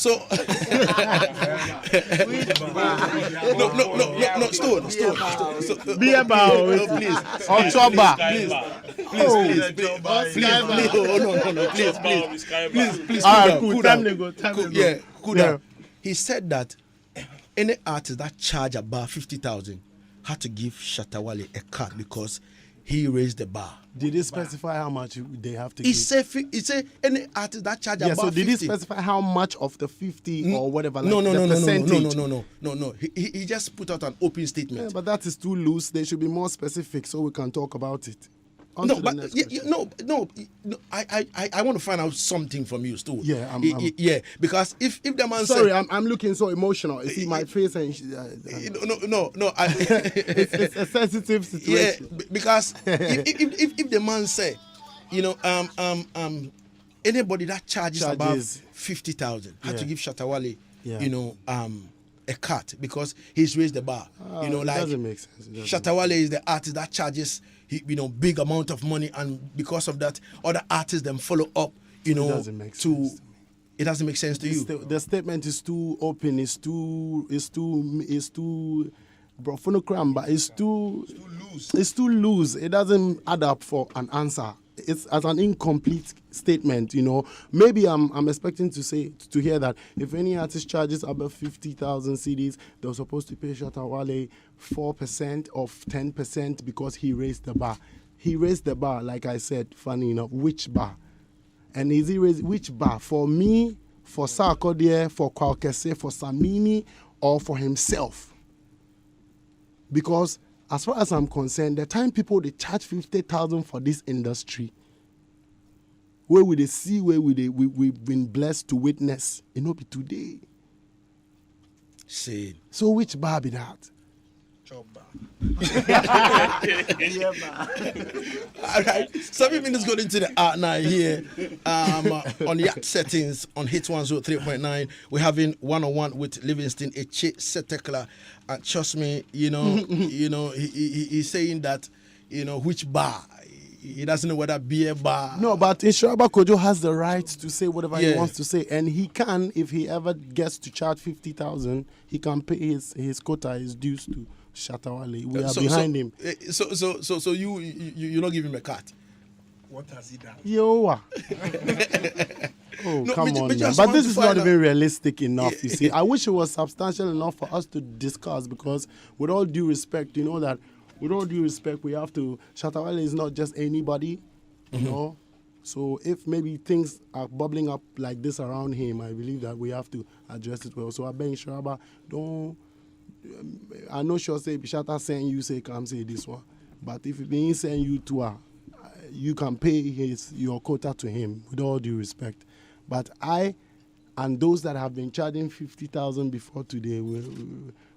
Stone. Be about please. October. Please. Cool down. He said that any artist that charge above 50,000 had to give Shatta a cut because he raised the bar. Did he specify how much they have to give? He said any artist that charge above 50. So did he specify how much of the 50 or whatever? No. Percentage? He just put out an open statement. Yeah, but that is too loose. They should be more specific so we can talk about it. I want to find out something from you, Stu. Yeah, because if the man sorry, I'm looking so emotional. You see my face and no. It's a sensitive situation. Yeah, because if the man say, anybody that charges above 50,000 had to give Shatta a cut because he's raised the bar. It doesn't make sense. Shatta is the artist that charges big amount of money, and because of that, other artists then follow up. It doesn't make sense. It doesn't make sense to you. The statement is too open. It's too phonocram, but it's too loose. It's too loose. It doesn't add up for an answer. It's as an incomplete statement, Maybe I'm expecting to hear that if any artist charges above 50,000 CDs, they're supposed to pay Shatta 4% of 10% because he raised the bar. He raised the bar, like I said, funny enough. Which bar? And is he raised which bar? For me, for Sarkodie, for Kwakese, for Samini, or for himself? Because as far as I'm concerned, the time people they charge 50,000 for this industry, where will they see where we've been blessed to witness? It not be today. See. So which bar be that? Yeah, man. All right, 7 minutes going into the art night here on Yaad Settingz on Hitz 103.9. We're having one-on-one with Livingston, a Setekla, and trust me, he's saying that, which bar. He doesn't know whether beer bar. No, but Insuraba Kojo has the right to say whatever he wants to say, and he can, if he ever gets to charge 50,000, he can pay his quota, his dues to Shatawale. We are behind him. So you not give him a cut. What has he done? Yo. Oh, No, come me on, just man. want But to this is not find out- even realistic enough, you see. I wish it was substantial enough for us to discuss, because with all due respect, that with all due respect, we have to, Shatawale is not just anybody, So if maybe things are bubbling up like this around him, I believe that we have to address it well. So I beg Sharaba, don't, I know sure say Bishata saying you say come say this one, but if he ain't saying you to her, you can pay your quota to him with all due respect. But I and those that have been charging 50,000 before today, we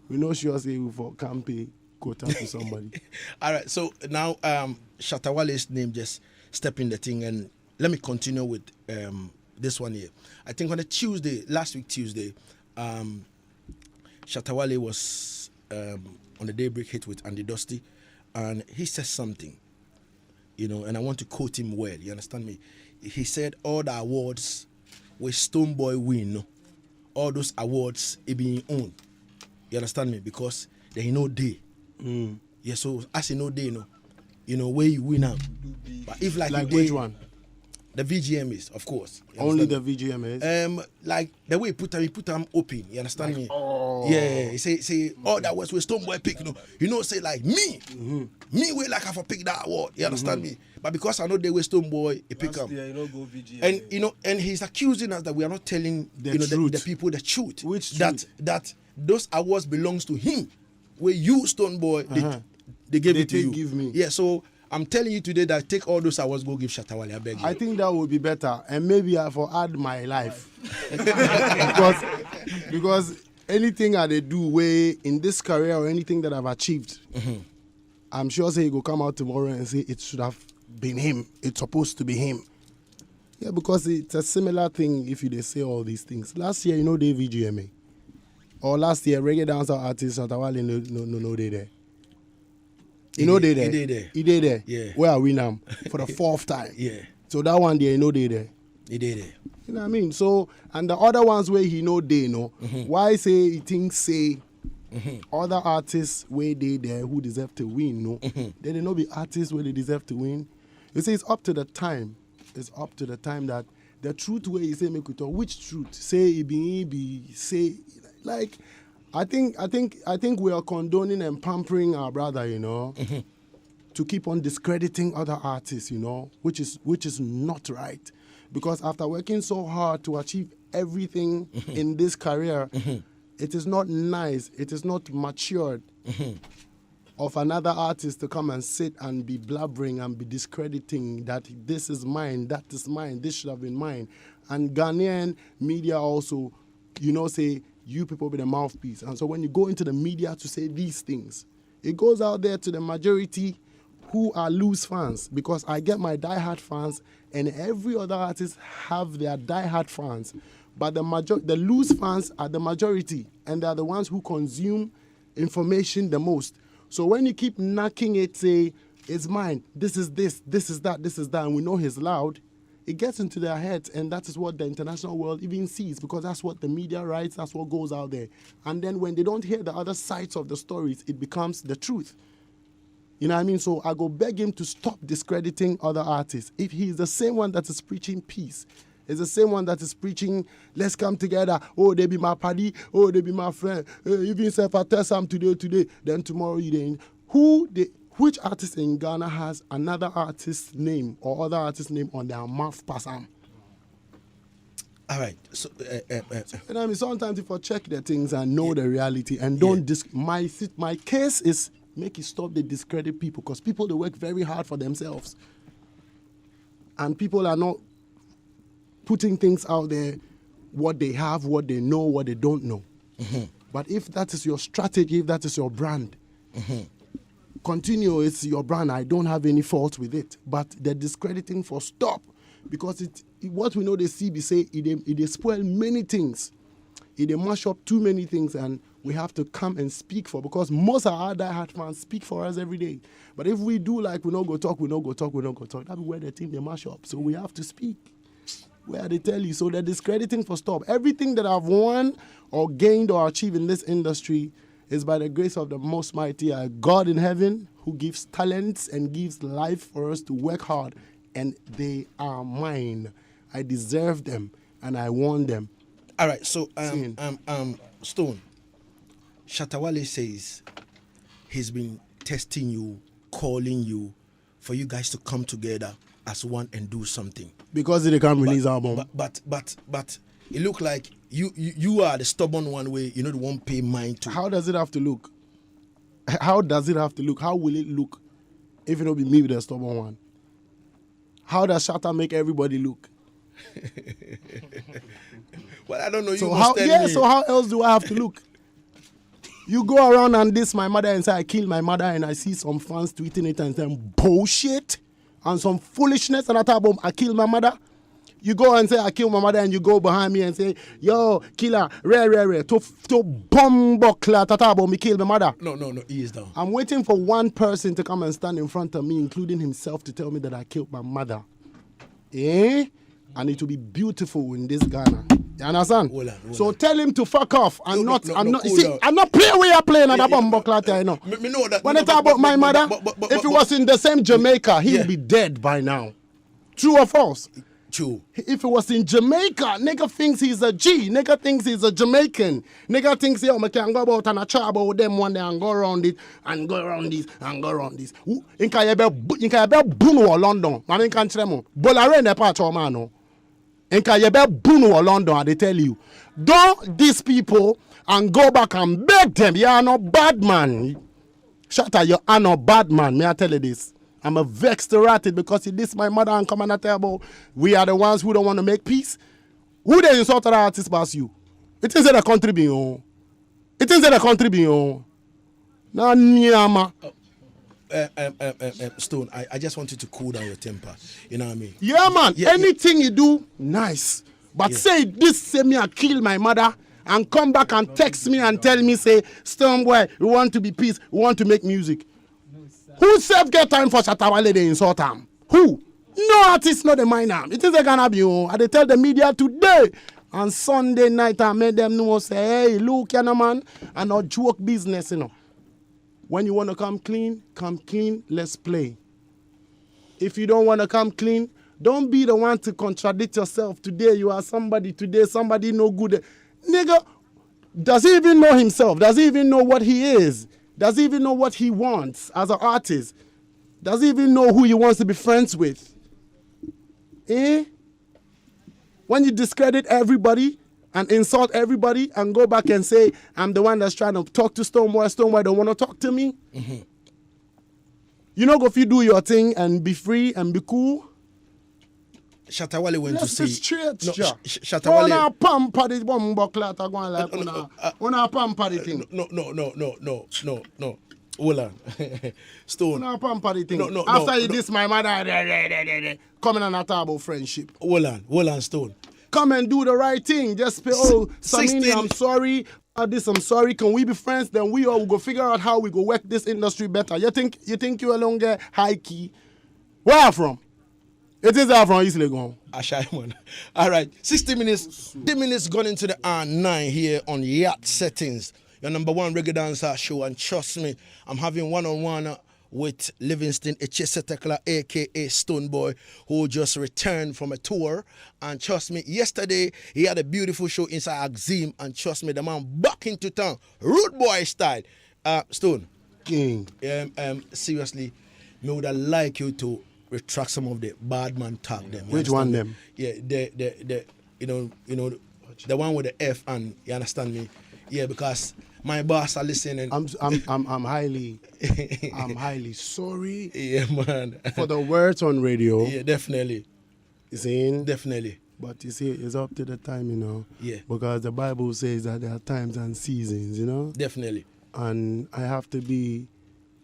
know sure say we can pay quota to somebody. All right, so now Shatawale's name just step in the thing, and let me continue with this one here. I think on a Tuesday, last week Tuesday, Shatawale was on the Daybreak hit with Andy Dusty, and he said something, and I want to quote him well, you understand me? He said all the awards where Stonebwoy win, all those awards it being owned. You understand me? Because there ain't no day. Yeah, so as you know day, where you win out. But if like which one? The VGM is, of course. Only the VGM is? Like the way he put them open, you understand me? Oh. Yeah, he say that was where Stonebwoy pick, say like me. Me way like I for pick that award, you understand me? But because I know they were Stonebwoy, he pick up. Yeah, go VGM. And and he's accusing us that we are not telling the people the truth. Which truth? That those awards belongs to him. Where you Stonebwoy, they gave it to you. Give me. Yeah, so I'm telling you today that take all those awards, go give Shatawale, I beg you. I think that would be better, and maybe I for add my life, because anything I they do way in this career or anything that I've achieved, I'm sure say he go come out tomorrow and say it should have been him. It's supposed to be him. Yeah, because it's a similar thing if they say all these things. Last year, they VGMA, or last year reggae dancer artist Shatawale no they there. They there. He did there. Yeah. Where are we now? For the fourth time. Yeah. So that one there, they there. He did it. You know what I mean? So, and the other ones where they know. Why say he thinks other artists where they there who deserve to win, They not be artists where they deserve to win. You see, it's up to the time. It's up to the time that the truth where you say make we talk. Which truth? Say it be say like. I think we are condoning and pampering our brother, to keep on discrediting other artists, which is not right. Because after working so hard to achieve everything in this career, it is not nice, it is not matured of another artist to come and sit and be blabbering and be discrediting that this is mine, that is mine, this should have been mine. And Ghanaian media also, say, you people be the mouthpiece. And so when you go into the media to say these things, it goes out there to the majority who are loose fans, because I get my diehard fans and every other artist have their diehard fans. But the loose fans are the majority, and they're the ones who consume information the most. So when you keep knocking it, say, it's mine, this is this is that, and we know he's loud, it gets into their heads, and that is what the international world even sees, because that's what the media writes, that's what goes out there. And then when they don't hear the other sides of the stories, it becomes the truth. You know what I mean? So I go beg him to stop discrediting other artists. If he's the same one that is preaching peace, is the same one that is preaching, let's come together, oh, they be my paddy, oh, they be my friend, even if I tell some today, then tomorrow you didn't. Which artist in Ghana has another artist's name or other artist's name on their mouth pass am? All right. So, and I mean, sometimes if I check the things and know the reality and don't my case is make it stop the discredit people, because people, they work very hard for themselves. And people are not putting things out there, what they have, what they know, what they don't know. But if that is your strategy, if that is your brand, Continue, it's your brand. I don't have any fault with it. But the discrediting for stop. Because what we know the CB say, it spoil many things. It mash up too many things, and we have to come and speak for, because most of our diehard fans speak for us every day. But if we do like we no go talk, that'll be where the thing they mash up. So we have to speak. Where they tell you. So the discrediting for stop. Everything that I've won or gained or achieved in this industry is by the grace of the Most Mighty God in heaven, who gives talents and gives life for us to work hard. And they are mine. I deserve them, and I want them. All right, so Stone, Shatta Wale says he's been testing you, calling you, for you guys to come together as one and do something. Because they can't release album. But it look like you are the stubborn one way, the one pay mind to. How does it have to look? How does it have to look? How will it look if it don't be me with the stubborn one? How does Shatta make everybody look? Well, I don't know. So how else do I have to look? You go around and diss my mother and say I killed my mother, and I see some fans tweeting it and saying bullshit and some foolishness, and I talk about I killed my mother. You go and say I killed my mother, and you go behind me and say, yo, killer, rare, to bomb buckler, talk about me killed my mother. No, he is down. I'm waiting for one person to come and stand in front of me, including himself, to tell me that I killed my mother. And it will be beautiful in this Ghana. You understand? Hold on. So tell him to fuck off and I'm not playing where you're playing at the bomb buckler, you know. Me know that. When I talk about my mother, if it was in the same Jamaica, he would be dead by now. True or false? True. If it was in Jamaica, nigga thinks he's a G. Nigga thinks he's a Jamaican. Nigga thinks, yo, I can go about and a trouble with them one day and go around it and go around this and go around this. Inka yebe bunu or London. Man inka nchiremo. Bolare ne pa choma no. Inka yebe bunu or London, they tell you. Don't these people and go back and beg them. You are no bad man. Shatta, you are no bad man. May I tell you this? I'm a vexed ratted because he dissed my mother and come and tell about we are the ones who don't want to make peace. Who they insulted our artists past you? It is in the country being It is in the country being Na nyama. Stone, I just want you to cool down your temper. You know what I mean? Yeah, man. Anything you do, nice. But say this, say me I kill my mother and come back and text me and tell me, say, Stonebwoy, we want to be peace, we want to make music. Who self get time for Shatta Wale they insult him? Who? No artist, not the minor. It is gonna be. I they tell the media today. On Sunday night, I made them know, say, hey, look, you know, man, and not joke business, you know. When you want to come clean, let's play. If you don't want to come clean, don't be the one to contradict yourself. Today you are somebody, today somebody no good. Nigga, does he even know himself? Does he even know what he is? Does he even know what he wants as an artist? Does he even know who he wants to be friends with? When you discredit everybody and insult everybody and go back and say, I'm the one that's trying to talk to Stonebwoy don't want to talk to me. Mm-hmm. You know, if you do your thing and be free and be cool. Shatta Wale went to say. Shatta Wale. Una pamper the bomb buckler to go on like una pamper the thing. No. Hold on. Stone. Una pamper the thing. After you diss my mother, coming on a talk about friendship. Hold on, Stone. Come and do the right thing. Just say, Samini, I'm sorry. I'm sorry. Can we be friends? Then we all will go figure out how we go work this industry better. You think you are longer high key? Where are you from? It is from East Legon. Ashaiman. All right. 60 minutes gone into the R9 here on Yaad Settingz, your number one reggae dancer show. And trust me, I'm having one-on-one with Livingston Echesetekla, a.k.a. Stonebwoy, who just returned from a tour. And trust me, yesterday, he had a beautiful show inside Lagazee. And trust me, the man back into town, rude boy style. Stone. King. Seriously, me would have liked you to retract some of the bad man talk them. Which one them? Yeah, the the one with the F, and you understand me? Yeah, because my boss are listening. I'm highly sorry. Yeah, man. For the words on radio. Yeah, definitely. You see? Definitely. But you see, it's up to the time, you know. Yeah. Because the Bible says that there are times and seasons, you know. Definitely. And I have to be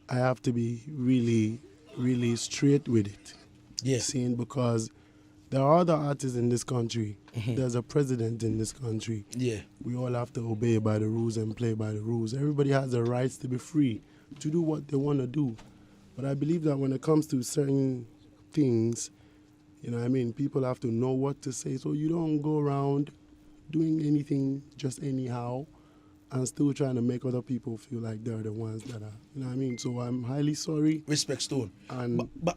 I have to be really, really straight with it. Yeah. Seeing, because there are other artists in this country. There's a president in this country. Yeah. We all have to obey by the rules and play by the rules. Everybody has the rights to be free, to do what they want to do. But I believe that when it comes to certain things, you know what I mean, people have to know what to say, so you don't go around doing anything just anyhow and still trying to make other people feel like they're the ones that are, you know what I mean? So I'm highly sorry. Respect, Stone. And but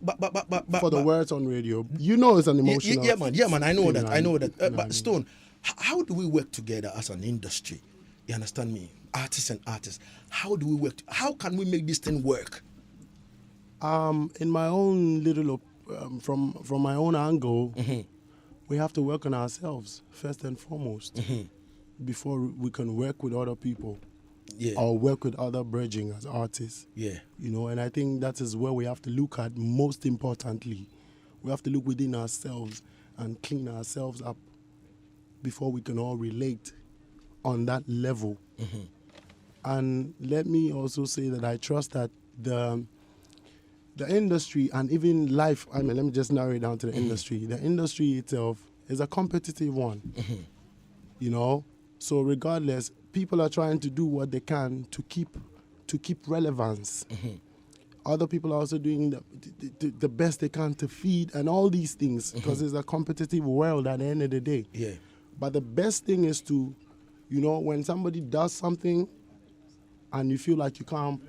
for the words on radio, you know it's an emotional yeah, man, I know thing, that. I know that. you know what I But mean? Stone, how do we work together as an industry? You understand me? Artists and artists. How do we work? How can we make this thing work? In my own little, from my own angle, we have to work on ourselves first and foremost before we can work with other people, or work with other bridging as artists. Yeah. You know, and I think that is where we have to look at most importantly. We have to look within ourselves and clean ourselves up before we can all relate on that level. And let me also say that I trust that the industry and even life, I mean, let me just narrow it down to the industry. The industry itself is a competitive one, you know? So regardless, people are trying to do what they can to keep relevance. Other people are also doing the best they can to feed and all these things, because it's a competitive world at the end of the day. Yeah. But the best thing is to, you know, when somebody does something and you feel like you can't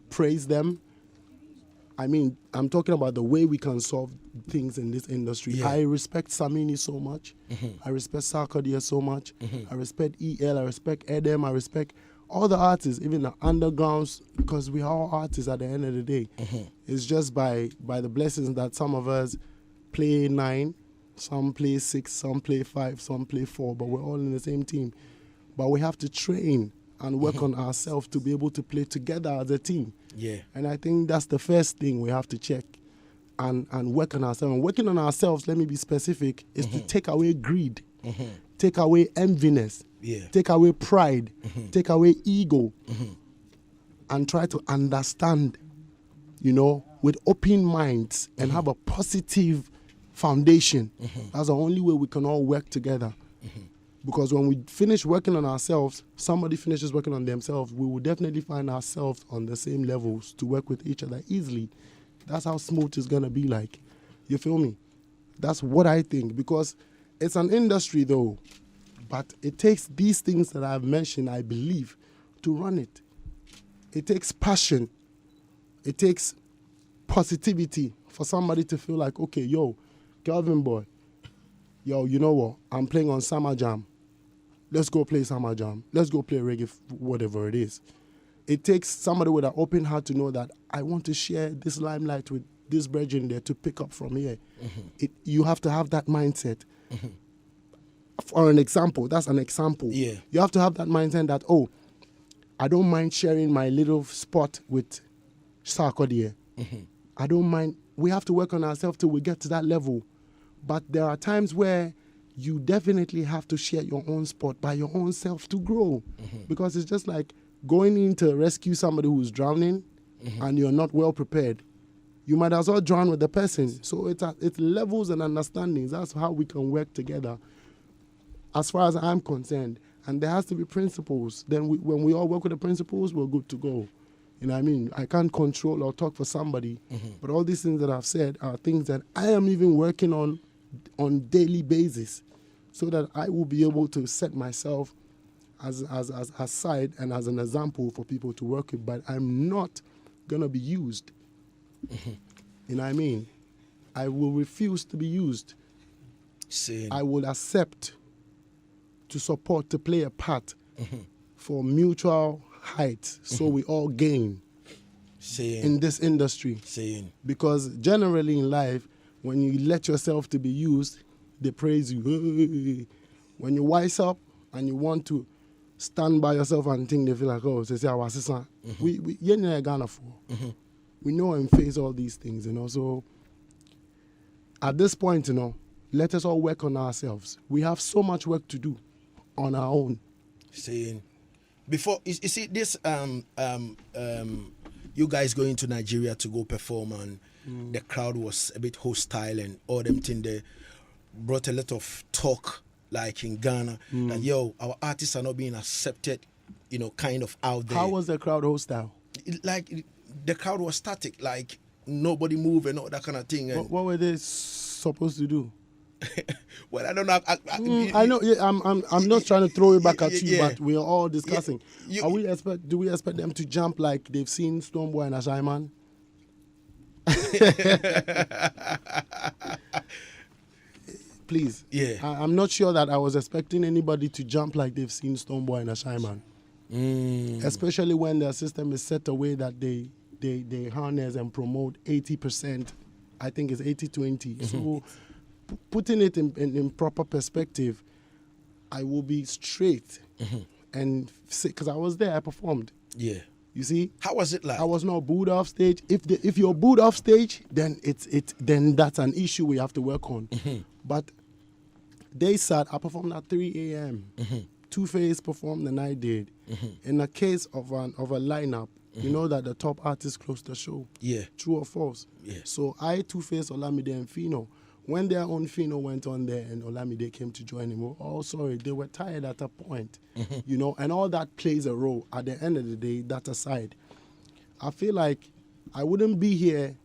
praise them, I mean, I'm talking about the way we can solve things in this industry. Yeah. I respect Samini so much. I respect Sarkodia so much. I respect EL. I respect Edem. I respect all the artists, even the undergrounds, because we are all artists at the end of the day. It's just by the blessings that some of us play 9, some play 6, some play 5, some play 4, but we're all in the same team. But we have to train and work on ourselves to be able to play together as a team. Yeah. And I think that's the first thing we have to check and work on ourselves. And working on ourselves, let me be specific, is to take away greed, take away enviness, take away pride, take away ego, and try to understand, you know, with open minds and have a positive foundation. That's the only way we can all work together. Because when we finish working on ourselves, somebody finishes working on themselves, we will definitely find ourselves on the same levels to work with each other easily. That's how smooth it's going to be like. You feel me? That's what I think. Because it's an industry, though. But it takes these things that I've mentioned, I believe, to run it. It takes passion. It takes positivity for somebody to feel like, okay, yo, Kelvin boy, yo, you know what? I'm playing on Summer Jam. Let's go play Summer Jam. Let's go play reggae, whatever it is. It takes somebody with an open heart to know that I want to share this limelight with this brethren there to pick up from here. You have to have that mindset. For an example, that's an example. Yeah. You have to have that mindset that, oh, I don't mind sharing my little spot with Sarkodia. I don't mind. We have to work on ourselves till we get to that level. But there are times where you definitely have to share your own spot by your own self to grow. Because it's just like going in to rescue somebody who's drowning and you're not well prepared. You might as well drown with the person. So it's levels and understandings. That's how we can work together, as far as I'm concerned. And there has to be principles. Then when we all work with the principles, we're good to go. You know what I mean? I can't control or talk for somebody. But all these things that I've said are things that I am even working on daily basis, so that I will be able to set myself as aside and as an example for people to work with. But I'm not gonna be used. You know what I mean? I will refuse to be used. I will accept to support, to play a part for mutual height, so we all gain in this industry. Because generally in life, when you let yourself to be used, they praise you. When you wise up and you want to stand by yourself and think, they feel like, oh, say our sister. We Ghana for. We know and face all these things, you know. So at this point, you know, let us all work on ourselves. We have so much work to do on our own. Before you see this you guys going to Nigeria to go perform, and the crowd was a bit hostile and all them things. They brought a lot of talk, like in Ghana, that yo, our artists are not being accepted, you know, kind of out there. How was the crowd hostile? Like the crowd was static, like nobody moved and all that kind of thing. And What were they supposed to do? well, I don't know. I know. Yeah, I'm not trying to throw it back at you, Yeah. but we're all discussing. You- Do we expect them to jump like they've seen Stonebwoy and Ashaiman? Please. Yeah. I'm not sure that I was expecting anybody to jump like they've seen Stonebwoy and Ashaiman. Especially when their system is set away that they harness and promote 80%. I think it's 80-20. So putting it in proper perspective, I will be straight and say, because I was there, I performed. Yeah. You see, How was it like? I was not booed off stage. If you're booed off stage, then then that's an issue we have to work on. But they said I performed at 3 a.m. Two-Face performed and I did. In the case of a lineup, you know that the top artist closed the show. Yeah. True or false? Yeah. So I, Two-Face, Olamide, and Fino. When their own Fino went on there and Olamide came to join him, sorry, they were tired at a point, you know, and all that plays a role. At the end of the day, that aside, I feel like I wouldn't be here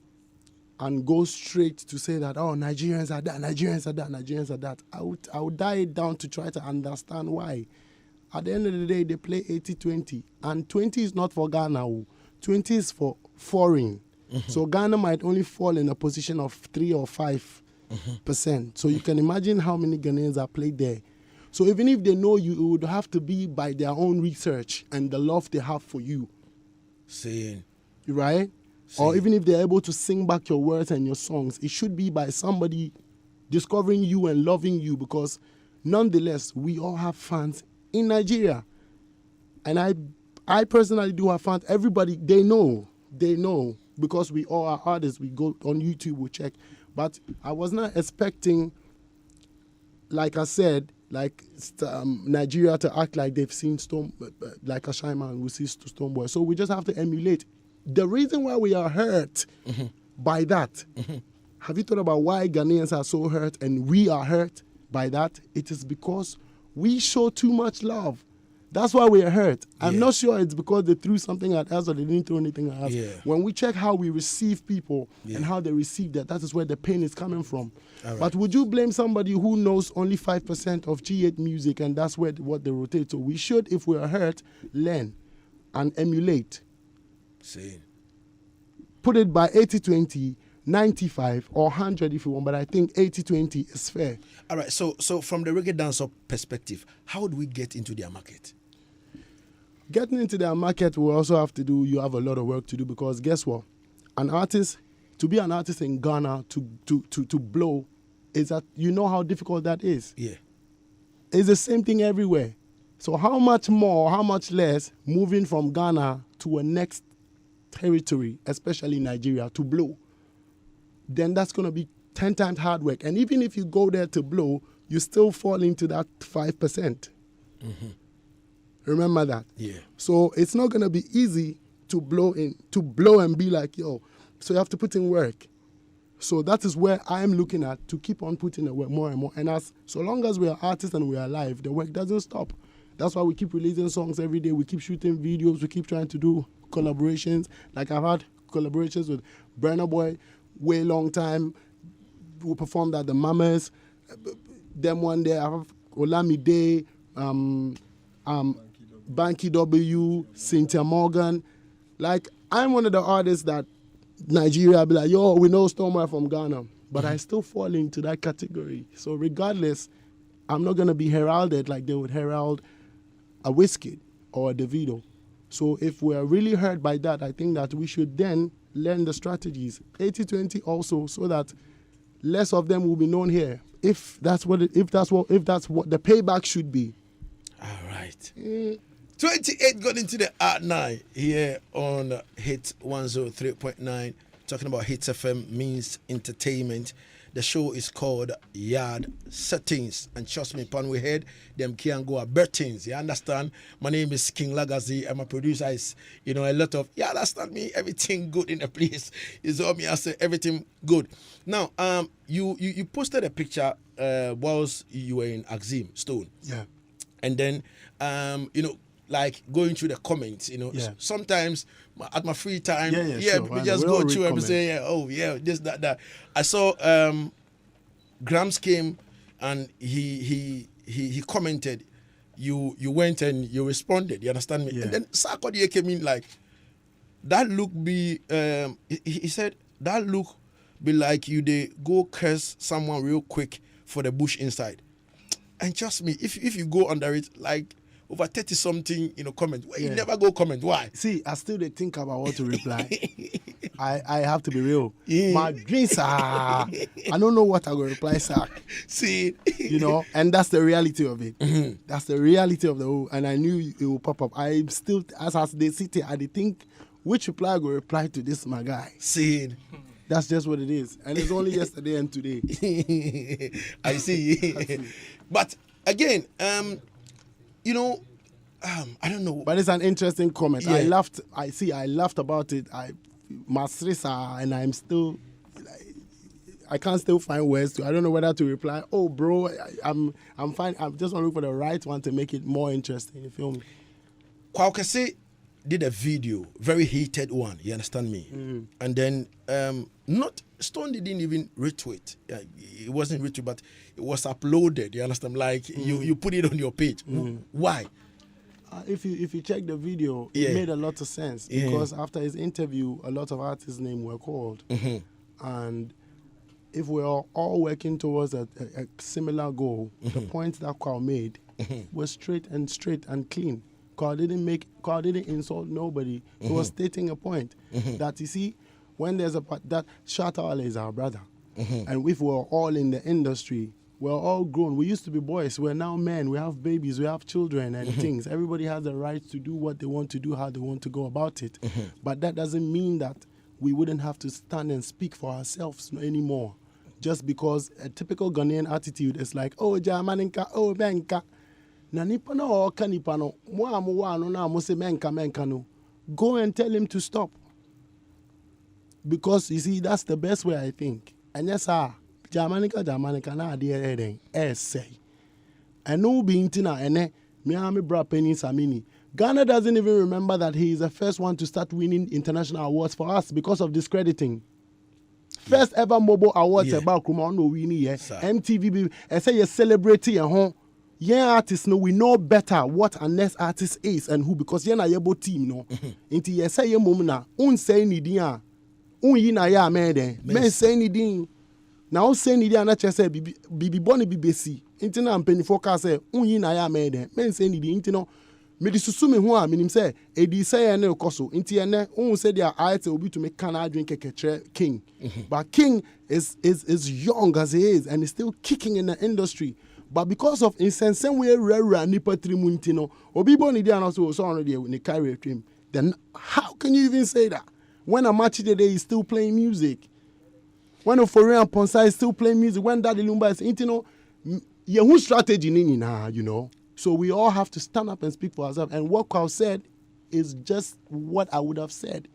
and go straight to say that, oh, Nigerians are that, Nigerians are that, Nigerians are that. I would dial it down to try to understand why. At the end of the day, they play 80-20, and 20 is not for Ghana, 20 is for foreign. So Ghana might only fall in a position of 3 or 5%. So you can imagine how many Ghanaians are played there. So even if they know you, it would have to be by their own research and the love they have for you. Saying. Right? Or even if they're able to sing back your words and your songs, it should be by somebody discovering you and loving you, because nonetheless, we all have fans in Nigeria. And I personally do have fans. Everybody, they know, because we all are artists. We go on YouTube, we check. But I was not expecting, like I said, Nigeria to act like they've seen like a Ashaiman who sees Stonebwoy. So we just have to emulate. The reason why we are hurt by that, have you thought about why Ghanaians are so hurt and we are hurt by that? It is because we show too much love. That's why we are hurt. I'm not sure it's because they threw something at us or they didn't throw anything at us. Yeah. When we check how we receive people and how they receive that is where the pain is coming from. Right. But would you blame somebody who knows only 5% of G8 music and that's what they rotate? So we should, if we are hurt, learn and emulate. Saying. Put it by 80-20, 95 or 100 if you want, but I think 80-20 is fair. All right, so from the reggae dancer perspective, how do we get into their market? Getting into their market will also you have a lot of work to do, because guess what? To be an artist in Ghana, to blow, is that, you know how difficult that is. Yeah. It's the same thing everywhere. So how much more, how much less moving from Ghana to a next territory, especially Nigeria, to blow? Then that's going to be 10 times hard work. And even if you go there to blow, you still fall into that 5%. Remember that. Yeah. So it's not going to be easy to blow and be like, yo. So you have to put in work. So that is where I am looking at, to keep on putting in work more and more. And so long as we are artists and we are alive, the work doesn't stop. That's why we keep releasing songs every day. We keep shooting videos. We keep trying to do collaborations. Like I've had collaborations with Burna Boy, way long time. We performed at the Mamas. Then one day I have Olamide, Banky W, Cynthia Morgan. Like, I'm one of the artists that Nigeria be like, yo, we know Stonebwoy from Ghana. But I still fall into that category. So regardless, I'm not going to be heralded like they would herald a Wizkid or a Davido. So if we're really hurt by that, I think that we should then learn the strategies. 80-20 also, so that less of them will be known here. If that's what the payback should be. All right. 28 got into the Art 9 here on Hitz 103.9, talking about Hitz FM means entertainment. The show is called Yaad Settingz. And trust me, pan we head, them can go a bettings. You understand? My name is KingLagazee. I'm a producer. Is a lot of understand me. Everything good in the place. Is all me. I say everything good. Now, you posted a picture whilst you were in Axim Stone. Yeah. And then like going through the comments, sometimes at my free time, sure. we just go through and say, this, that. I saw Grams came and he commented, you went and you responded, you understand me? Yeah. And then Sarkodie came in like, that look be, he said, that look be like you they go curse someone real quick for the bush inside. And trust me, if you go under it, like, over 30 something, comment. Well, you never go comment. Why? See, I still they think about what to reply. I have to be real. Yeah. My dreams are. I don't know what I will reply, sir. See, and that's the reality of it. Mm-hmm. That's the reality of the whole. And I knew it will pop up. I still, as they sit here, I think which reply I will reply to this, my guy. See. That's just what it is. And it's only yesterday and today. I see. But again, I don't know. But it's an interesting comment. Yeah. I laughed about it. And I'm still, I can't still find words to. I don't know whether to reply. Oh, bro, I'm fine. I'm just looking for the right one to make it more interesting. You feel me? Kwakese did a video, very heated one. You understand me? Mm. And then Stone didn't even retweet. It wasn't retweet, but it was uploaded. You understand? Like you put it on your page. Why? If you check the video, it made a lot of sense because after his interview, a lot of artists' names were called, and if we're all working towards a similar goal, the points that Carl made were straight and clean. Carl didn't insult nobody. He was stating a point that you see. When there's that Shatta is our brother, and if we're all in the industry, we're all grown. We used to be boys. We're now men. We have babies. We have children and things. Everybody has the right to do what they want to do, how they want to go about it. But that doesn't mean that we wouldn't have to stand and speak for ourselves anymore. Just because a typical Ghanaian attitude is like, oh, Jamaninka, oh, Benka. Na nipa no o kanipa no, mo amu na mo se menka no. Go and tell him to stop. Because you see, that's the best way I think. And yes, Jamanica na adie say. And no being tina ene Miami bra penny samini. Ghana doesn't even remember that he is the first one to start winning international awards for us because of discrediting. First ever mobile awards about Kuma no winning MTV. I say you're celebrating at home. Yeah, artists know we know better what a next artist is and who because you're not able team no. Inti yes say your mom na say ni dia. Unyi na ya mede men say ni din na o say ni dia na che say bibi boni bibesi nti na mpanifo ka say unyi na ya mede men say ni din nti no me di susu me ho a menim say edi say na ekoso nti ene un say dia ayete obi to me can adwen kekekere King but King is young as he is and is still kicking in the industry but because of insense we rare nipa trimu nti no obi boni dia na so on dey ni carry trim then how can you even say that? When a match today is still playing music. When a foreign Ponsa is still playing music. When Daddy Lumba is, whose strategy, So we all have to stand up and speak for ourselves. And what Carl said is just what I would have said.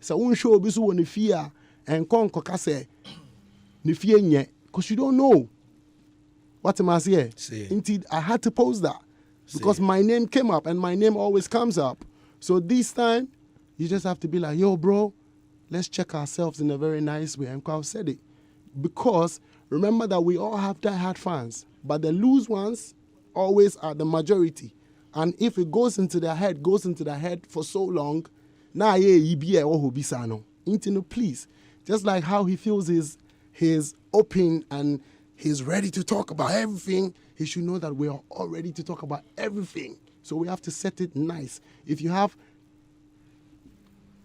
So we show bisu woni fear and kon kokase ni fear nye because you don't know what am I say. Indeed, I had to post that because my name came up and my name always comes up. So this time. You just have to be like, yo, bro, let's check ourselves in a very nice way. And Carl said it. Because remember that we all have die-hard fans. But the loose ones always are the majority. And if it goes into their head for so long, now please. Just like how he feels he's open and he's ready to talk about everything, he should know that we are all ready to talk about everything. So we have to set it nice. If you have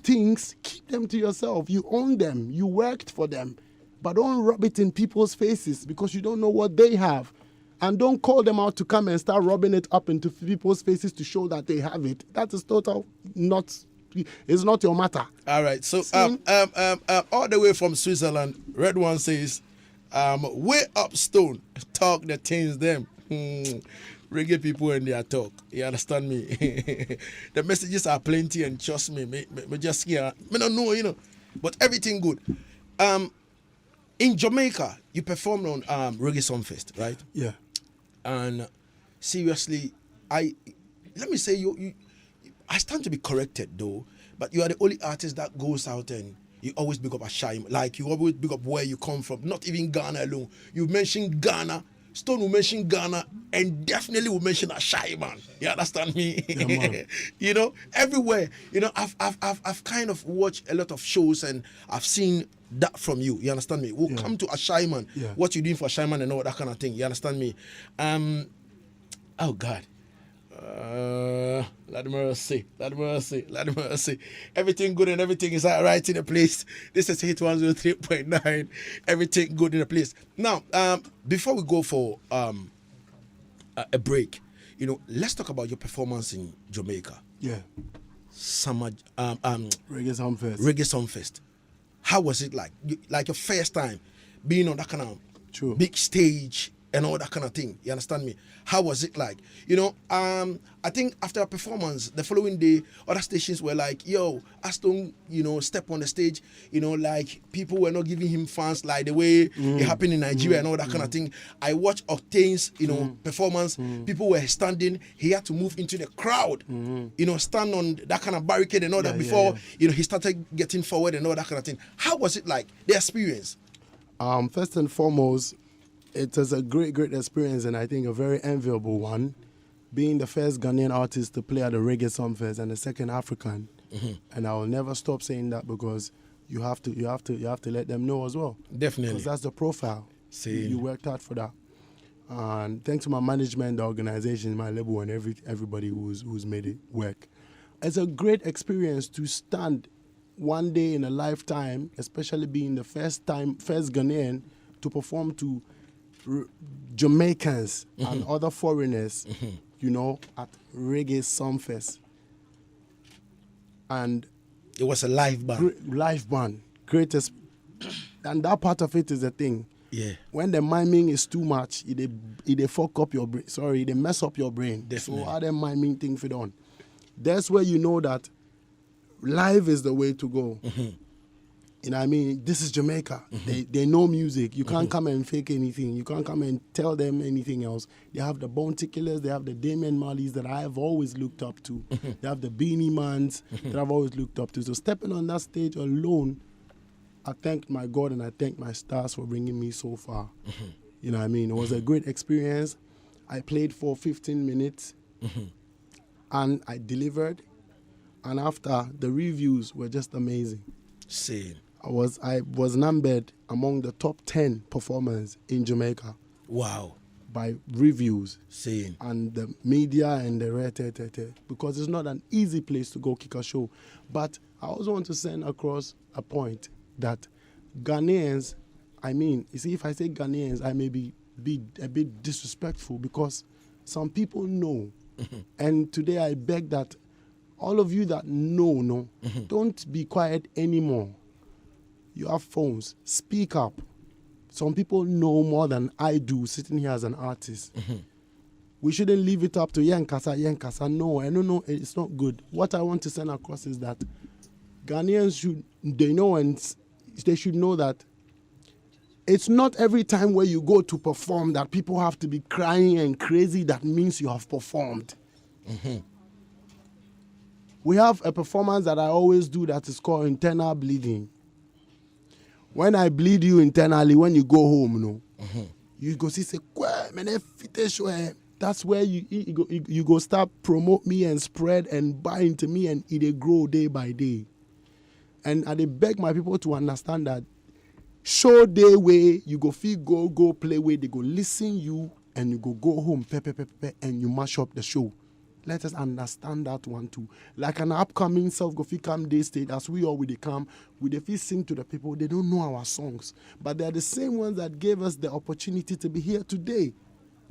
things, keep them to yourself. You own them. You worked for them. But don't rub it in people's faces because you don't know what they have. And don't call them out to come and start rubbing it up into people's faces to show that they have it. That is it's not your matter. All right. So all the way from Switzerland, Red One says, Way up Stone, talk the things them. Reggae people when they talk. You understand me? The messages are plenty and trust me, me just here. Me don't know, you know. But everything good. In Jamaica, you performed on Reggae Songfest, right? Yeah. And seriously, let me say you I stand to be corrected though, but you are the only artist that goes out and you always big up a shy, like you always big up where you come from, not even Ghana alone. You mentioned Ghana, Stone will mention Ghana, and definitely will mention a shy man. You understand me? Yeah, You know, everywhere. You know, I've kind of watched a lot of shows and I've seen that from you. You understand me? We'll come to a shy man, what you doing for a shy man and all that kind of thing. You understand me? Oh God. Lord mercy. Everything good and everything is all right in the place. This is Hitz 103.9. Everything good in the place. Now, before we go for a break, you know, let's talk about your performance in Jamaica. Yeah. Summer Reggae Songfest. Reggae Songfest. How was it like? Like your first time being on that kind of big stage and all that kind of thing. You understand me? How was it like? You know, I think after a performance, the following day, other stations were like, yo, Aston, you know, step on the stage. You know, like people were not giving him fans like the way it happened in Nigeria and all that kind of thing. I watched Octane's, you know, performance. People were standing. He had to move into the crowd, you know, stand on that kind of barricade and all that before, you know, he started getting forward and all that kind of thing. How was it like, the experience? First and foremost, it was a great experience and I think a very enviable one, being the first Ghanaian artist to play at the Reggae Songfest and the second African. And I will never stop saying that because you have to let them know as well. Definitely. Because that's the profile. You worked hard for that. And thanks to my management, the organization, my label, and everybody who's made it work. It's a great experience to stand one day in a lifetime, especially being the first Ghanaian to perform to Jamaicans and other foreigners, you know, at Reggae Songfest. And it was a live band. Greatest. And that part of it is the thing. Yeah. When the miming is too much, it fuck up your brain. Sorry, they mess up your brain. Definitely. So how them miming thing fit on? That's where you know that live is the way to go. You know what I mean? This is Jamaica. They know music. You can't come and fake anything. You can't come and tell them anything else. They have the Bounty Killers. They have the Damian Marleys that I have always looked up to. They have the Beanie Mans that I've always looked up to. So stepping on that stage alone, I thank my God and I thank my stars for bringing me so far. You know what I mean? It was a great experience. I played for 15 minutes and I delivered. And after, the reviews were just amazing. Same. I was numbered among the top 10 performers in Jamaica. Wow. By reviews. Same. And the media and the rare, because it's not an easy place to go kick a show. But I also want to send across a point that Ghanaians, I mean, you see, if I say Ghanaians, I may be a bit disrespectful because some people know. And today I beg that all of you that know, don't be quiet anymore. You have phones. Speak up. Some people know more than I do sitting here as an artist. We shouldn't leave it up to Yankasa. No, I don't know. It's not good. What I want to send across is that Ghanaians they should know that it's not every time where you go to perform that people have to be crying and crazy. That means you have performed. We have a performance that I always do that is called internal bleeding. When I bleed you internally, when you go home, you go see, say, that's where you go start promote me and spread and buy into me and it grow day by day. And I beg my people to understand that show day way, you go feel go play way, they go listen you and you go home, and you mash up the show. Let us understand that one too. Like an upcoming self-go-fi-come day state, as we all with the come, we the feel sing to the people, they don't know our songs. But they're the same ones that gave us the opportunity to be here today.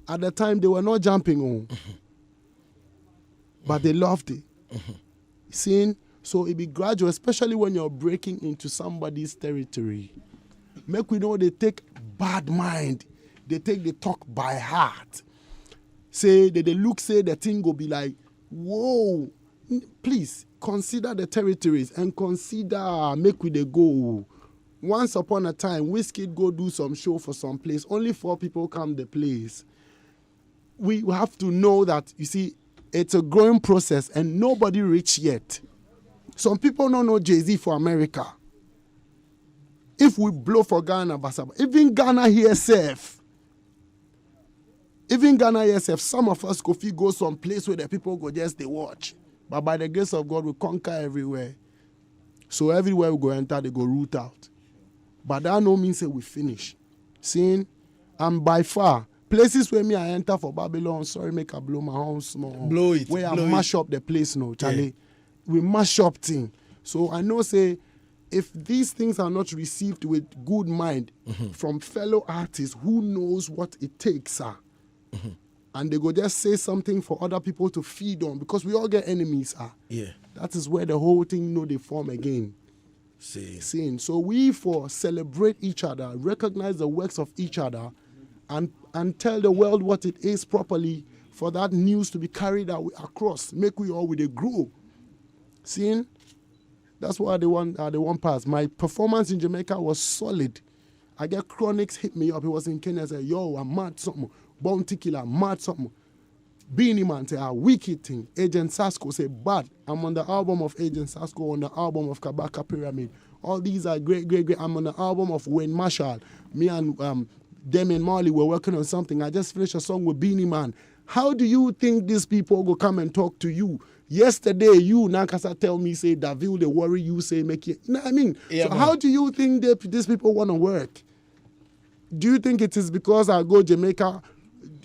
At the time, they were not jumping on. But they loved it. Seeing, so it be gradual, especially when you're breaking into somebody's territory. Make we know they take bad mind. They take the talk by heart. Say they look, say the thing go be like, whoa. Please consider the territories and consider make we they go. Once upon a time, Wizkid go do some show for some place. Only 4 people come the place. We have to know that, you see, it's a growing process and nobody rich yet. Some people don't know Jay-Z for America. If we blow for Ghana, even Ghana here safe. Even Ghana here safe, some of us go some place where the people go just they watch. But by the grace of God, we conquer everywhere. So everywhere we go enter, they go root out. But that no means that we finish. Seeing, and by far, places where me I enter for Babylon, sorry, make I blow my horn small. Blow it. Where blow I mash up the place now, Charlie. Yeah. We mash up thing. So I know say, if these things are not received with good mind from fellow artists, who knows what it takes, sir? And they go just say something for other people to feed on, because we all get enemies, sir. Yeah. That is where the whole thing they form again. Seeing. So we celebrate each other, recognize the works of each other, and tell the world what it is properly for that news to be carried out across. Make we all with a grow. Seeing? That's why the one pass. My performance in Jamaica was solid. I get Chronics hit me up. He was in Kenya. I said, yo, I'm mad something. Bounty Killer, mad something. Beanie Man say a wicked thing. Agent Sasko say bad. I'm on the album of Agent Sasko, on the album of Kabaka Pyramid. All these are great. I'm on the album of Wayne Marshall. Me and Damian Marley were working on something. I just finished a song with Beanie Man. How do you think these people go come and talk to you? Yesterday, you, Nankasa, tell me, say, Davil, they worry you, say, make it. You know what I mean? Yeah, so how do you think these people want to work? Do you think it is because I go Jamaica,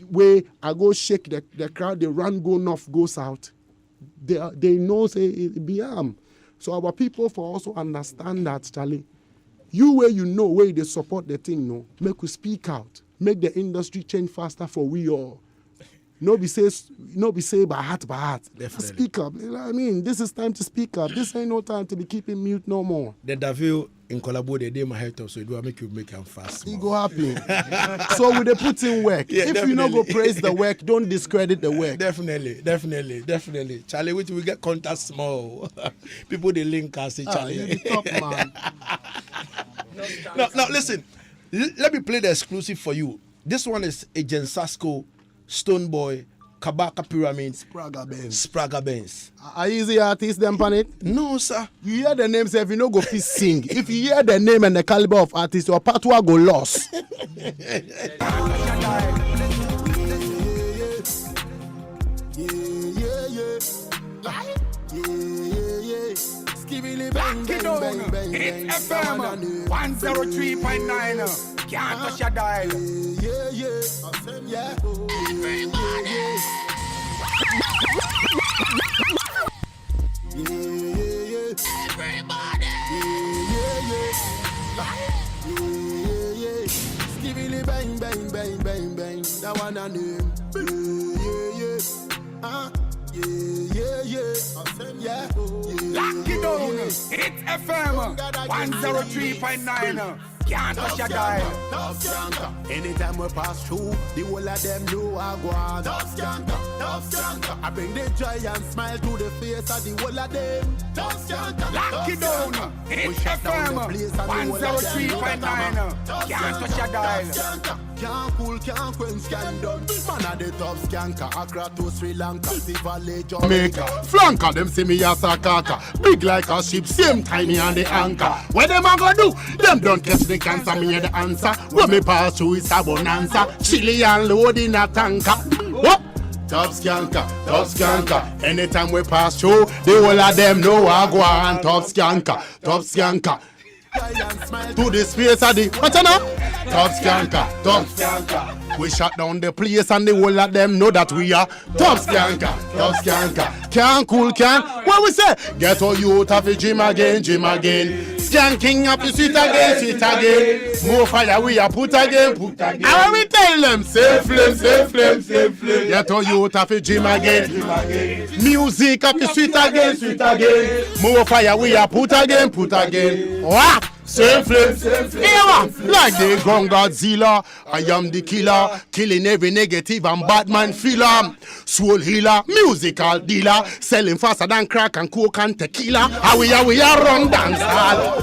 where I go shake the crowd, they run, go north, go south? They know, say, it be So our people for also understand that, Charlie. You where you know, where they support the thing, no, make we speak out. Make the industry change faster for we all. No be say by heart. Definitely. Speak up. You know what I mean? This is time to speak up. This ain't no time to be keeping mute no more. The Davil in collaborate, they my head up, so it will make you make him fast. He go happy. So we they put in work. Yeah, if definitely. you not go praise the work, don't discredit the work. Definitely. Charlie, we get contact small. People they link us, say Charlie. You the top man. Now listen. Let me play the exclusive for you. This one is Agent Sasko, Stonebwoy, Kabaka Pyramid, Spraga Benz. Are you the artist them pan it? No, sir. You hear the names, if you no go fit sing. If you hear the name and the caliber of artist, your patwa go lost. Black it down. Hitz FM 103.9. Can't touch your dial. Skibidi bang bang bang bang bang. That one a name. Lock it down. Hitz FM 103.9. Can't touch your dial. Anytime we pass through, the whole of them know I go on. I bring the joy and smile to the face of the whole of them. Lock it down. Hitz FM 103.9. Can't touch your dial. Can't cool, can't quench, can't done. Man of the top skanker, Accra to Sri Lanka, Sivale, Jamaica. Flanker, them see me as a kaka. Big like a ship, same tiny on the anchor. What them a go do? Them don't catch the cancer, me the answer. When me pass through is a bonanza. Chili and load in a tanker. What? Top skanker. Anytime we pass through, the whole of them know I go on. Top skanker. To the space of the what's that now? Top skanker. We shut down the place and the whole of them know that we are top skanker. Can't cool, can't. What we say? Get all you out of the gym again. Skanking up the sweet again. More fire we are put again. And we tell them, save flame. Get all you out of the gym again. Music up the sweet again. More fire we are put again. Wow. Same flame, yeah, like the gun Godzilla. I am the killer, killing every negative and Batman filler. Soul healer, musical dealer, selling faster than crack and coke and tequila. How we are run dance hall.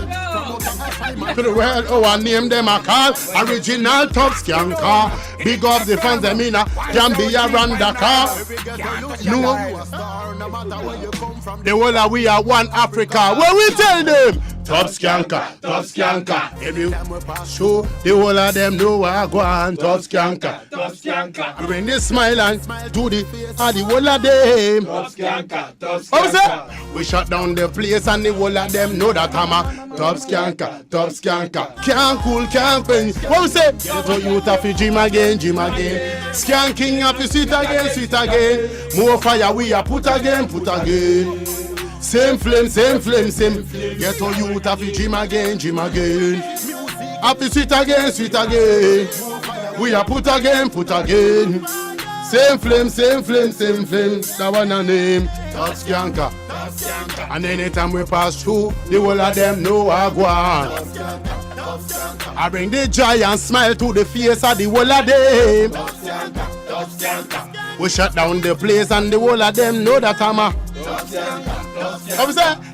To the world, oh, I name them a call. Original top skanker. Big up the fans, I mean, can be around the car. No, the whole of we are one Africa. What we tell them? Top skanker, top skanker. Every show, the whole of them know I go on. Top skanker, top skanker. Bring the smile and do the whole of them. Top skanker, top skanker. We shut down the place and the whole of them know that I'm a top skanker, top skanker. Can't cool, can't quench. What we say? Get to youth of dream again, dream again. Skanking up the sweet again, sweet again. More fire we are put again, put again. Same flame, same flame, same flame. Get on youth of dream again, dream again. Happy sweet again, sweet again. We are put again, put again. Same flame, same flame, same flame. That one a name, top skanker. And anytime we pass through, the whole of them know I go on. I bring the joy and smile to the face of the whole of them. We shut down the place and the whole of them know that I'm a.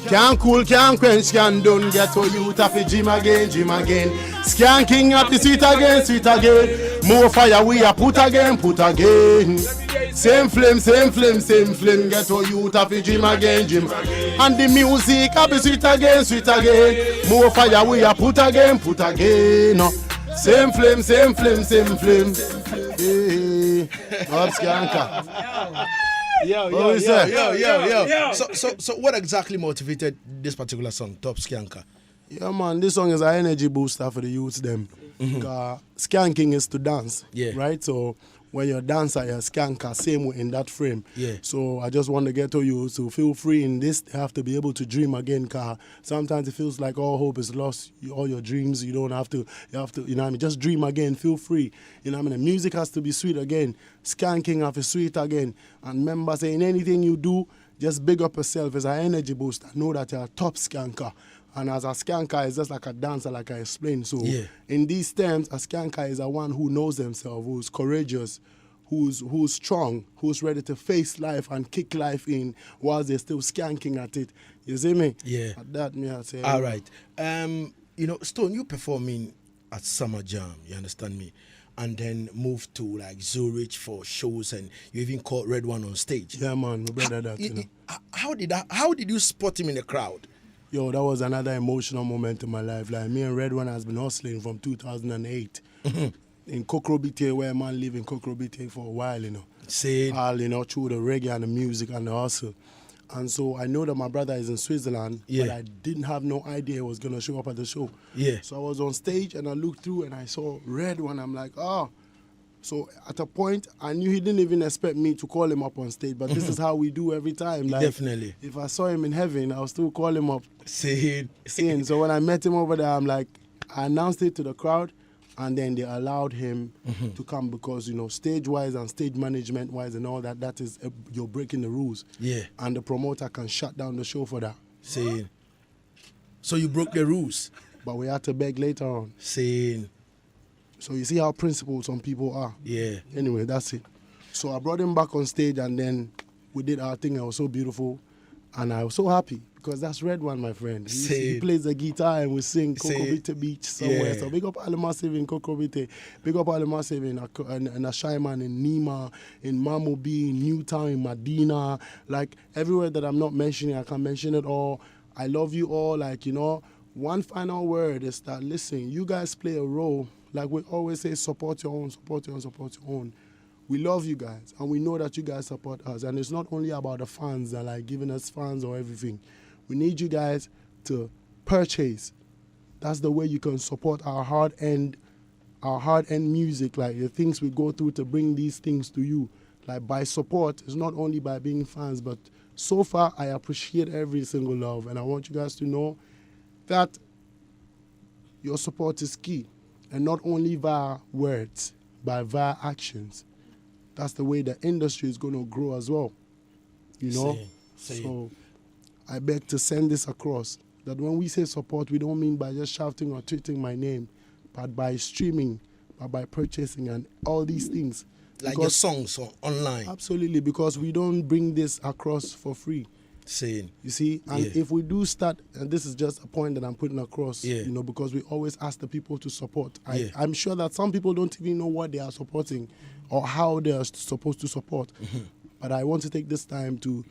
Can't cool, can't quench, can't done. Get to youth of the gym again, gym again. Skanking up the sweet again, sweet again. More fire we are put again, put again. Same flame, same flame, same flame. Get to youth of the gym again, gym. And the music up the sweet again, sweet again. More fire we are put again, put again. Same flame, same flame, same flame. Hey, Bob Skanker. Yo. So what exactly motivated this particular song, Top Skanker? Yeah, man, this song is an energy booster for the youths, them. Skanking is to dance, right? So when you're a dancer, you're a skanker, same way in that frame. Yeah. So I just want to get to you to feel free in this. You have to be able to dream again, car. Sometimes it feels like all hope is lost. All your dreams, you don't have to, you know what I mean? Just dream again, feel free. You know what I mean? The music has to be sweet again. Skanking have to be sweet again. And remember, saying anything you do, just big up yourself as an energy booster. Know that you're a top skanker. And as a skanker, it's just like a dancer, like I explained. So in these terms, a skanker is a one who knows themselves, who's courageous, who's strong, who's ready to face life and kick life in while they're still skanking at it. You see me? Yeah. At that, me I say. All right. You know, Stone, you performing at Summer Jam, you understand me? And then moved to like Zurich for shows, and you even caught Red One on stage. Yeah, man, we better that. How did you spot him in the crowd? Yo, that was another emotional moment in my life. Like, me and Red One has been hustling from 2008 in Kokrobite, where a man live in Kokrobite for a while, you know. All, you know, through the reggae and the music and the hustle. And so I know that my brother is in Switzerland, but I didn't have no idea he was going to show up at the show. Yeah. So I was on stage and I looked through and I saw Red One. I'm like, oh. So at a point, I knew he didn't even expect me to call him up on stage, but this is how we do every time. Like, definitely. If I saw him in heaven, I'll still call him up. Saying. So when I met him over there, I'm like, I announced it to the crowd, and then they allowed him to come because, you know, stage-wise and stage management-wise and all that, that is, you're breaking the rules. Yeah. And the promoter can shut down the show for that. Saying. So you broke the rules? But we had to beg later on. Saying. So you see how principled some people are. Yeah. Anyway, that's it. So I brought him back on stage and then we did our thing. It was so beautiful. And I was so happy because that's Red One, my friend. He plays the guitar and we sing Kokobite Beach somewhere. Yeah. So big up all Massive in Kokobite. Big up all Massive in Ashaiman, in Nima, in Mamobi, in Newtown, in Medina. Like everywhere that I'm not mentioning, I can mention it all. I love you all. Like, you know, one final word is that, listen, you guys play a role. Like we always say, support your own, support your own, support your own. We love you guys, and we know that you guys support us. And it's not only about the fans that like giving us fans or everything. We need you guys to purchase. That's the way you can support our hard-end music, like the things we go through to bring these things to you. Like by support, it's not only by being fans, but so far I appreciate every single love, and I want you guys to know that your support is key. And not only via words, but via actions. That's the way the industry is going to grow as well. You know? So I beg to send this across. that when we say support, we don't mean by just shouting or tweeting my name, but by streaming, but by purchasing and all these things. Like your songs online. Absolutely, because we don't bring this across for free. Saying. You see, and if we do start, and this is just a point that I'm putting across, you know, because we always ask the people to support. I'm sure that some people don't even know what they are supporting or how they are supposed to support. But I want to take this time to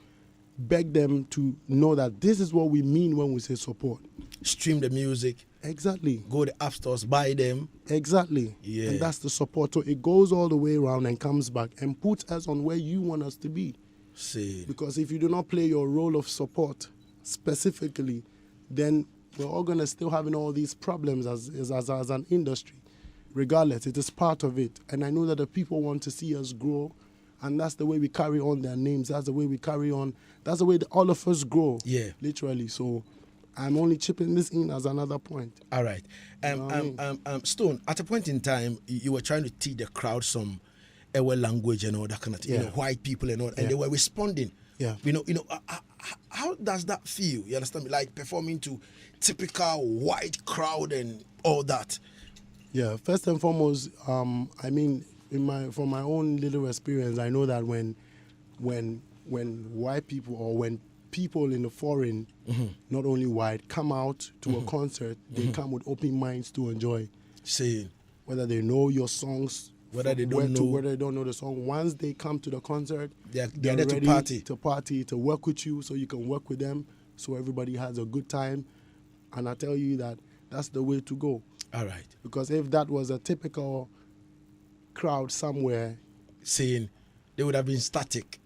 beg them to know that this is what we mean when we say support. Stream the music. Exactly. Go to the app stores, buy them. Exactly. Yeah. And that's the support. So it goes all the way around and comes back and puts us on where you want us to be. See. Because if you do not play your role of support specifically, then we're all going to still having all these problems as an industry. Regardless, it is part of it. And I know that the people want to see us grow, and that's the way we carry on their names. That's the way we carry on. That's the way that all of us grow. Yeah. Literally. So I'm only chipping this in as another point. All right. Stone, at a point in time, you were trying to teach the crowd some our language and all that kind of thing, you know, white people and all, and they were responding. Yeah. How does that feel? You understand me? Like performing to typical white crowd and all that. Yeah. First and foremost, I mean, from my own little experience, I know that when white people or when people in the foreign, not only white, come out to a concert, they come with open minds to enjoy. See, whether they know your songs. Whether they don't know the song, once they come to the concert, they're ready to party, to work with you, so you can work with them, so everybody has a good time. And I tell you that that's the way to go. All right. Because if that was a typical crowd somewhere, saying they would have been static.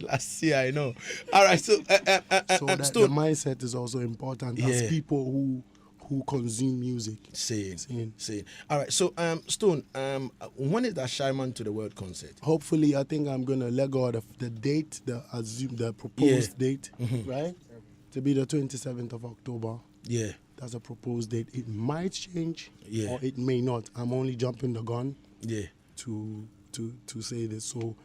Last year, I know. All right. So, the mindset is also important as people who consume music. Saying. All right. So, Stone, when is that Shyman to the World concert? Hopefully, I think I'm gonna let go of the date, the proposed date, right? To be the 27th of October. Yeah. That's a proposed date. It might change, or it may not. I'm only jumping the gun. Yeah. To say this. So,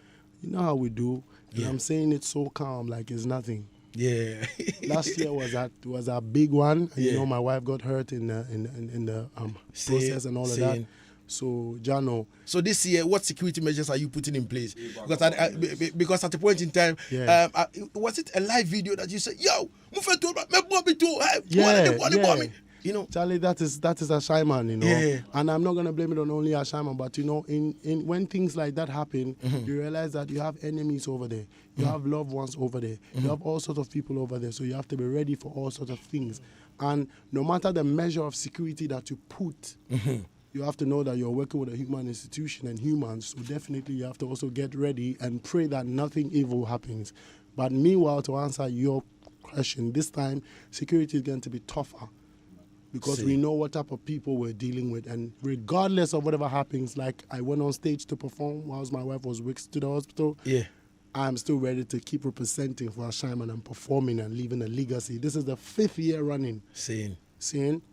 you know how we do. And I'm saying it so calm, like it's nothing. Yeah. Last year was a big one. You know, my wife got hurt in the process and all of that. So, Jano. So this year, what security measures are you putting in place? Because at a point in time, was it a live video that you said, "Yo, you know, Charlie, that is a Shyman, you know, and I'm not gonna blame it on only a Shyman, but you know, in when things like that happen, you realize that you have enemies over there, you have loved ones over there, you have all sorts of people over there, so you have to be ready for all sorts of things. And no matter the measure of security that you put, you have to know that you're working with a human institution and humans, so definitely you have to also get ready and pray that nothing evil happens. But meanwhile, to answer your question, this time security is going to be tougher. Because we know what type of people we're dealing with. And regardless of whatever happens, like I went on stage to perform whilst my wife was whisked to the hospital. Yeah. I'm still ready to keep representing for Shyman and performing and leaving a legacy. This is the 5th year running. Seeing?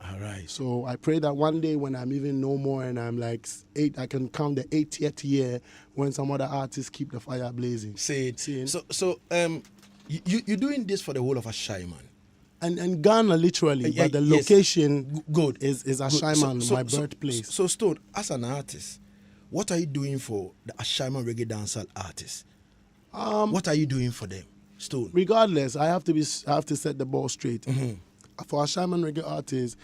All right. So I pray that one day when I'm even no more and I'm like 8, I can count the 80th year when some other artists keep the fire blazing. Seeing? So you're doing this for the whole of a Shyman. And Ghana, literally, but the location is a Shyman, my birthplace. So, Stone, as an artist, what are you doing for the Shyman reggae dancehall artists? What are you doing for them, Stone? Regardless, I have to set the ball straight. For a Shyman reggae artists,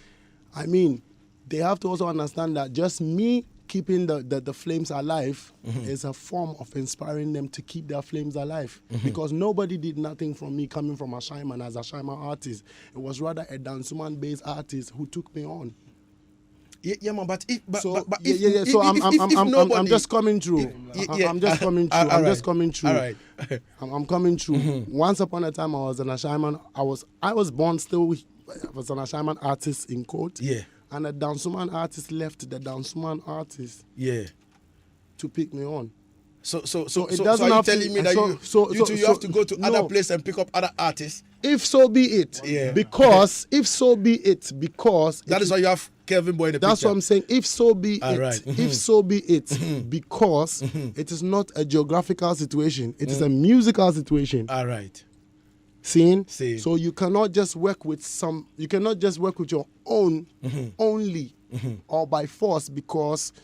I mean, they have to also understand that just me keeping the flames alive is a form of inspiring them to keep their flames alive. Because nobody did nothing from me coming from a Shyman as a Shyman artist. It was rather a Dansuman-based artist who took me on. Yeah, man, but if I'm just coming through. I'm just coming through. I'm just coming through. All right. I'm coming through. Once upon a time, I was an Shyman. I was born still. I was an Shyman artist in court. Yeah. And a Dansuman artist left the Dansuman artist. Yeah. To pick me on. So it doesn't are you telling me that you have to go to other places and pick up other artists? If so be it. Yeah. Because that is why you have Kelvin Boy in the picture. That's what I'm saying. If so be it. Right. If so be it. Because it is not a geographical situation. It is a musical situation. All right. Seeing? See. So you cannot just work with your own only or by force because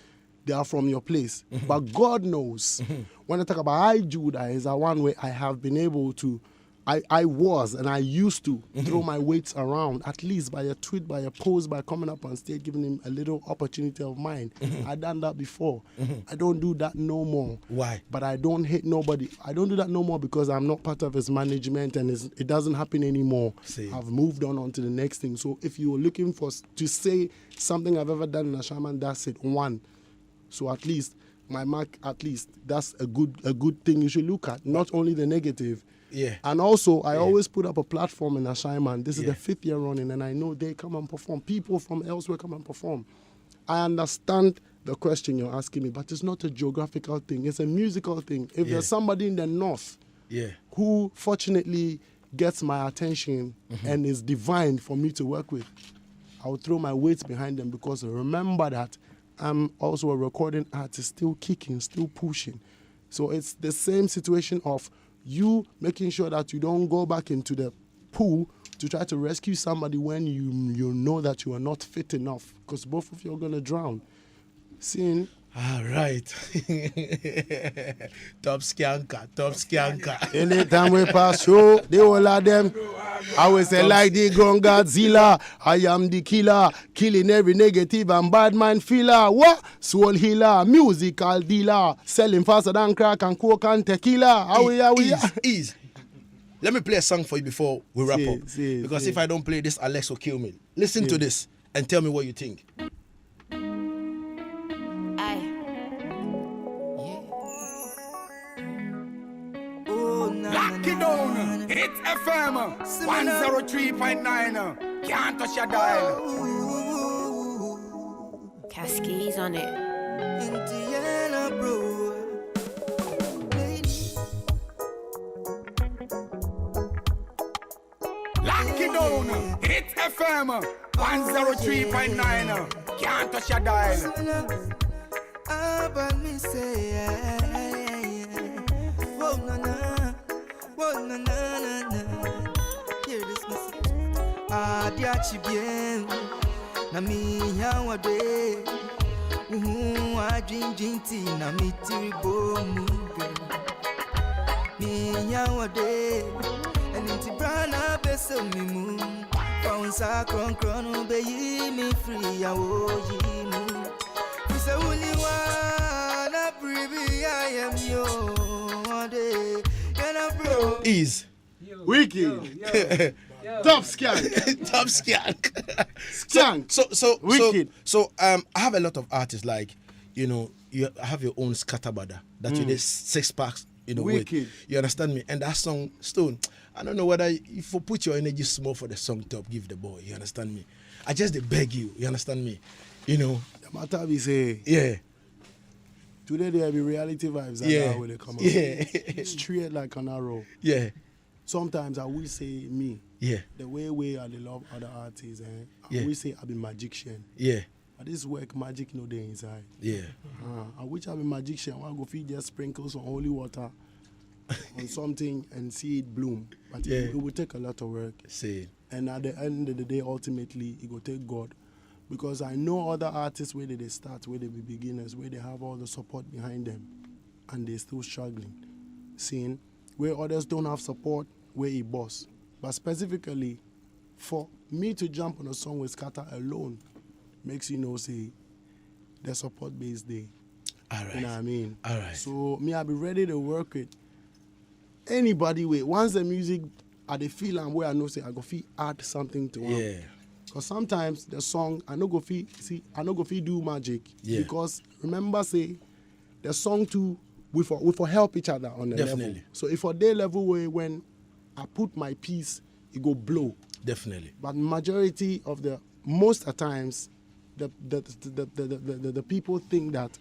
they are from your place. But God knows. When I talk about I, Judah, is a one way I have been able to, I was and I used to throw my weights around, at least by a tweet, by a post, by coming up on stage, giving him a little opportunity of mine. I done that before. I don't do that no more. Why? But I don't hate nobody. I don't do that no more because I'm not part of his management and it doesn't happen anymore. See. I've moved on to the next thing. So if you're looking to say something I've ever done in a shaman, that's it. One. So at least my mark, at least that's a good thing you should look at. Not only the negative. Yeah. And also, I always put up a platform in Ashaiman. This is the 5th year running, and I know they come and perform. People from elsewhere come and perform. I understand the question you're asking me, but it's not a geographical thing. It's a musical thing. If there's somebody in the north who fortunately gets my attention and is divine for me to work with, I'll throw my weight behind them because remember that I'm also a recording artist, still kicking, still pushing. So it's the same situation of you making sure that you don't go back into the pool to try to rescue somebody when you know that you are not fit enough, because both of you are going to drown. Seeing? All right. Top skanker. Anytime we pass through, the whole of them, I will say like the gun Godzilla, I am the killer, killing every negative and bad man feeler. What? Soul healer, musical dealer, selling faster than crack and coke and tequila. How we? Ease. Let me play a song for you before we wrap up. Because if I don't play this, Alex will kill me. Listen to this and tell me what you think. Lock it down. Hitz FM 103.9. Can't touch your dial. Cascades on it. Indiana, bro. Lock it down. Hitz FM 103.9. Can't touch your dial. About me say, whoa, na na, whoa, na na na na. Hear this message. Diachi bien, na mi yawade. I dream tea na mi tiribo muga. Mi yawade, and inti brana beso mi mu. Found sa kron be yi mi free awo yi mu. Say only one a baby I am your day. Can I bro? Ease. Wicked. Top skank. Top skank. Skank. So Wicked. So I have a lot of artists like, you have your own scatterbada that you did 6 packs, Wicked. with. You understand me? And that song, Stone, I don't know whether if you put your energy small for the song top, give the boy. You understand me? I just beg you. You understand me? The matter we say. Yeah. Today there be reality vibes. Yeah. When they come out. Yeah. Straight like an arrow. Yeah. Sometimes I will say me. Yeah. The way I love other artists. I will say I be magician. Yeah. But this work magic no day inside. Yeah. I wish I be magician. I go feed just sprinkles on holy water on something and see it bloom. But it will take a lot of work. See. And at the end of the day, ultimately, it will take God. Because I know other artists where they start, where they be beginners, where they have all the support behind them, and they're still struggling. Seeing where others don't have support, where he boss. But specifically, for me to jump on a song with Scatter alone, makes say the support base there. All right. You know what I mean? All right. So me, I'll be ready to work with anybody with. Once the music, I dey feel and where I know say I go feel add something to it. Yeah. Because sometimes the song I no go feel do magic. Yeah. Because remember say the song too we for help each other on the Definitely. level. So if for their level way when I put my piece, it go blow. Definitely. But majority of most at times the people think that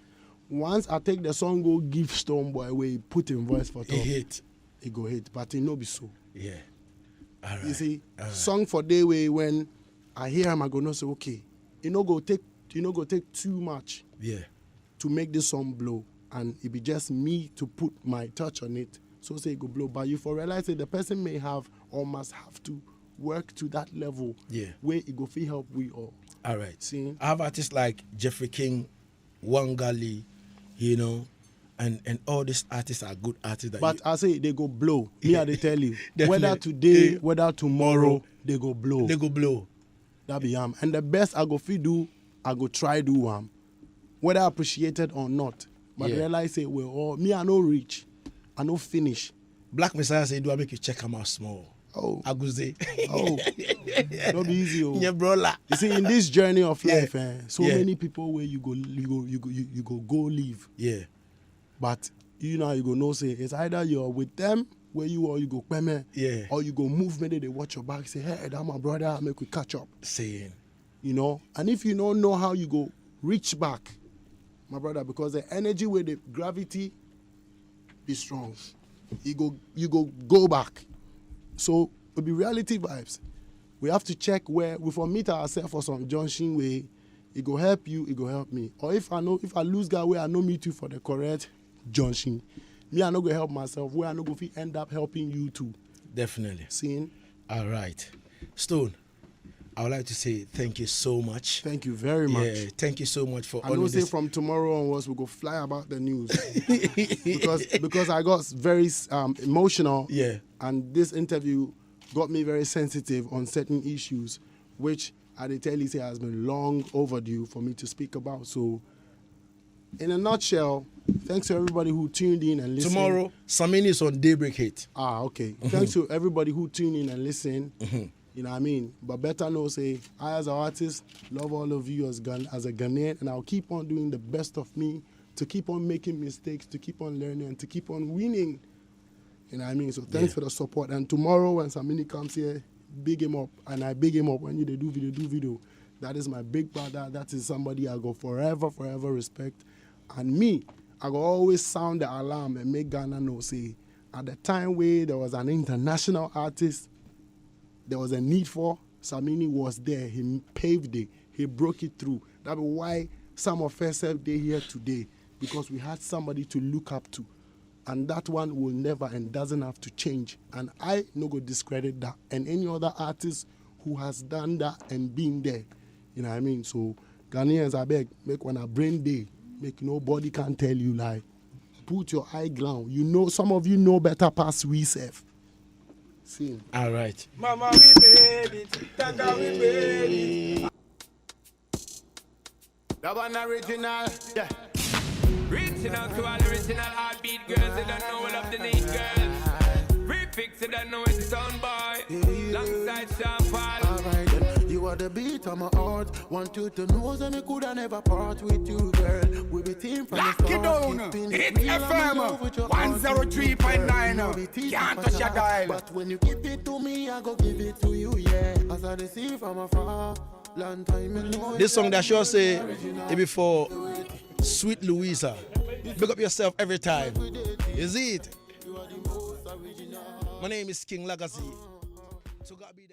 once I take the song go give Stonebwoy where he put in voice for top, It go hit. But it no be so. Yeah. All right. You see, song for day way when I hear him, I go no say okay. It no go take too much Yeah. to make this song blow, and it be just me to put my touch on it. So say it go blow. But you for realize that the person may have or must have to work to that level. Yeah. Where it go feel help we all. All right. See? I have artists like Jeffrey King, Wangali, you know, and all these artists are good artists. But I say they go blow. Me, I they tell you. Definitely. Whether today, whether tomorrow, they go blow. They go blow. That be And the best I go fit do, I go try do whether appreciated or not. But realize say well, oh, me I no reach, I no finish. Black Messiah say, do I make you check them out small? Oh, Aguze. oh, don't be easy. Oh. Yeah, brother. You see, in this journey of life, so Yeah. many people where you go live. Yeah. But you know you go know say it's either you're with them where you or you go peme, Yeah. or you go move maybe they watch your back say hey that's my brother make we catch up. Saying. You know, and if you don't know how you go reach back, my brother, because the energy with the gravity be strong. You go back. So it'll be reality vibes. We have to check where we for meet ourselves for some junction way. It go help you, it go help me. Or if I lose guy where I know meet you for the correct junction, me I no go help myself where I no go end up helping you too. Definitely. Seeing? All right. Stone, I would like to say thank you so much. Thank you very much. Yeah, thank you so much for I all know of say this. from tomorrow onwards we go fly about the news because I got very emotional. Yeah. And this interview got me very sensitive on certain issues, which I tell you say has been long overdue for me to speak about. So, in a nutshell, thanks to everybody who tuned in and listened. Tomorrow, Samini is on Daybreak Hit. Okay. Thanks to everybody who tuned in and listened. You know what I mean? But better know, say, I as an artist love all of you as a Ghanaian, and I'll keep on doing the best of me to keep on making mistakes, to keep on learning, and to keep on winning. You know what I mean? So thanks for the support. And tomorrow when Samini comes here, big him up. And I big him up when they do video. That is my big brother. That is somebody I go forever respect. And me, I go always sound the alarm and make Ghana know, say, at the time where there was an international artist, there was a need for, Samini was there. He paved it. He broke it through. That's why some of us are here today, because we had somebody to look up to. And that one will never and doesn't have to change. And I no go discredit that. And any other artist who has done that and been there. You know what I mean? So Ghanaians, I beg, make one a brain day. Make nobody can tell you lie. Put your high ground. You know, some of you know better past we self. See. All right. Mama, we made it. Tata, we made it. That one original, yeah. Reaching out to all the original heartbeat girls, they don't know all of the neat girls. Refix, they don't know it's Stonebwoy. Alongside Sean Paul. Alright then, you are the beat of my heart. Want you to know that I could never part with you, girl. We be team from Lock the it start. down. Keeping Hitz it real, I'm in love with your 103.9. Can't touch your dial. But when you give it to me, I go give it to you, yeah. As I see from afar. Long time in know This song that sure say it before Sweet Louisa. Big up yourself every time. Is it? My name is KingLagazee. So God be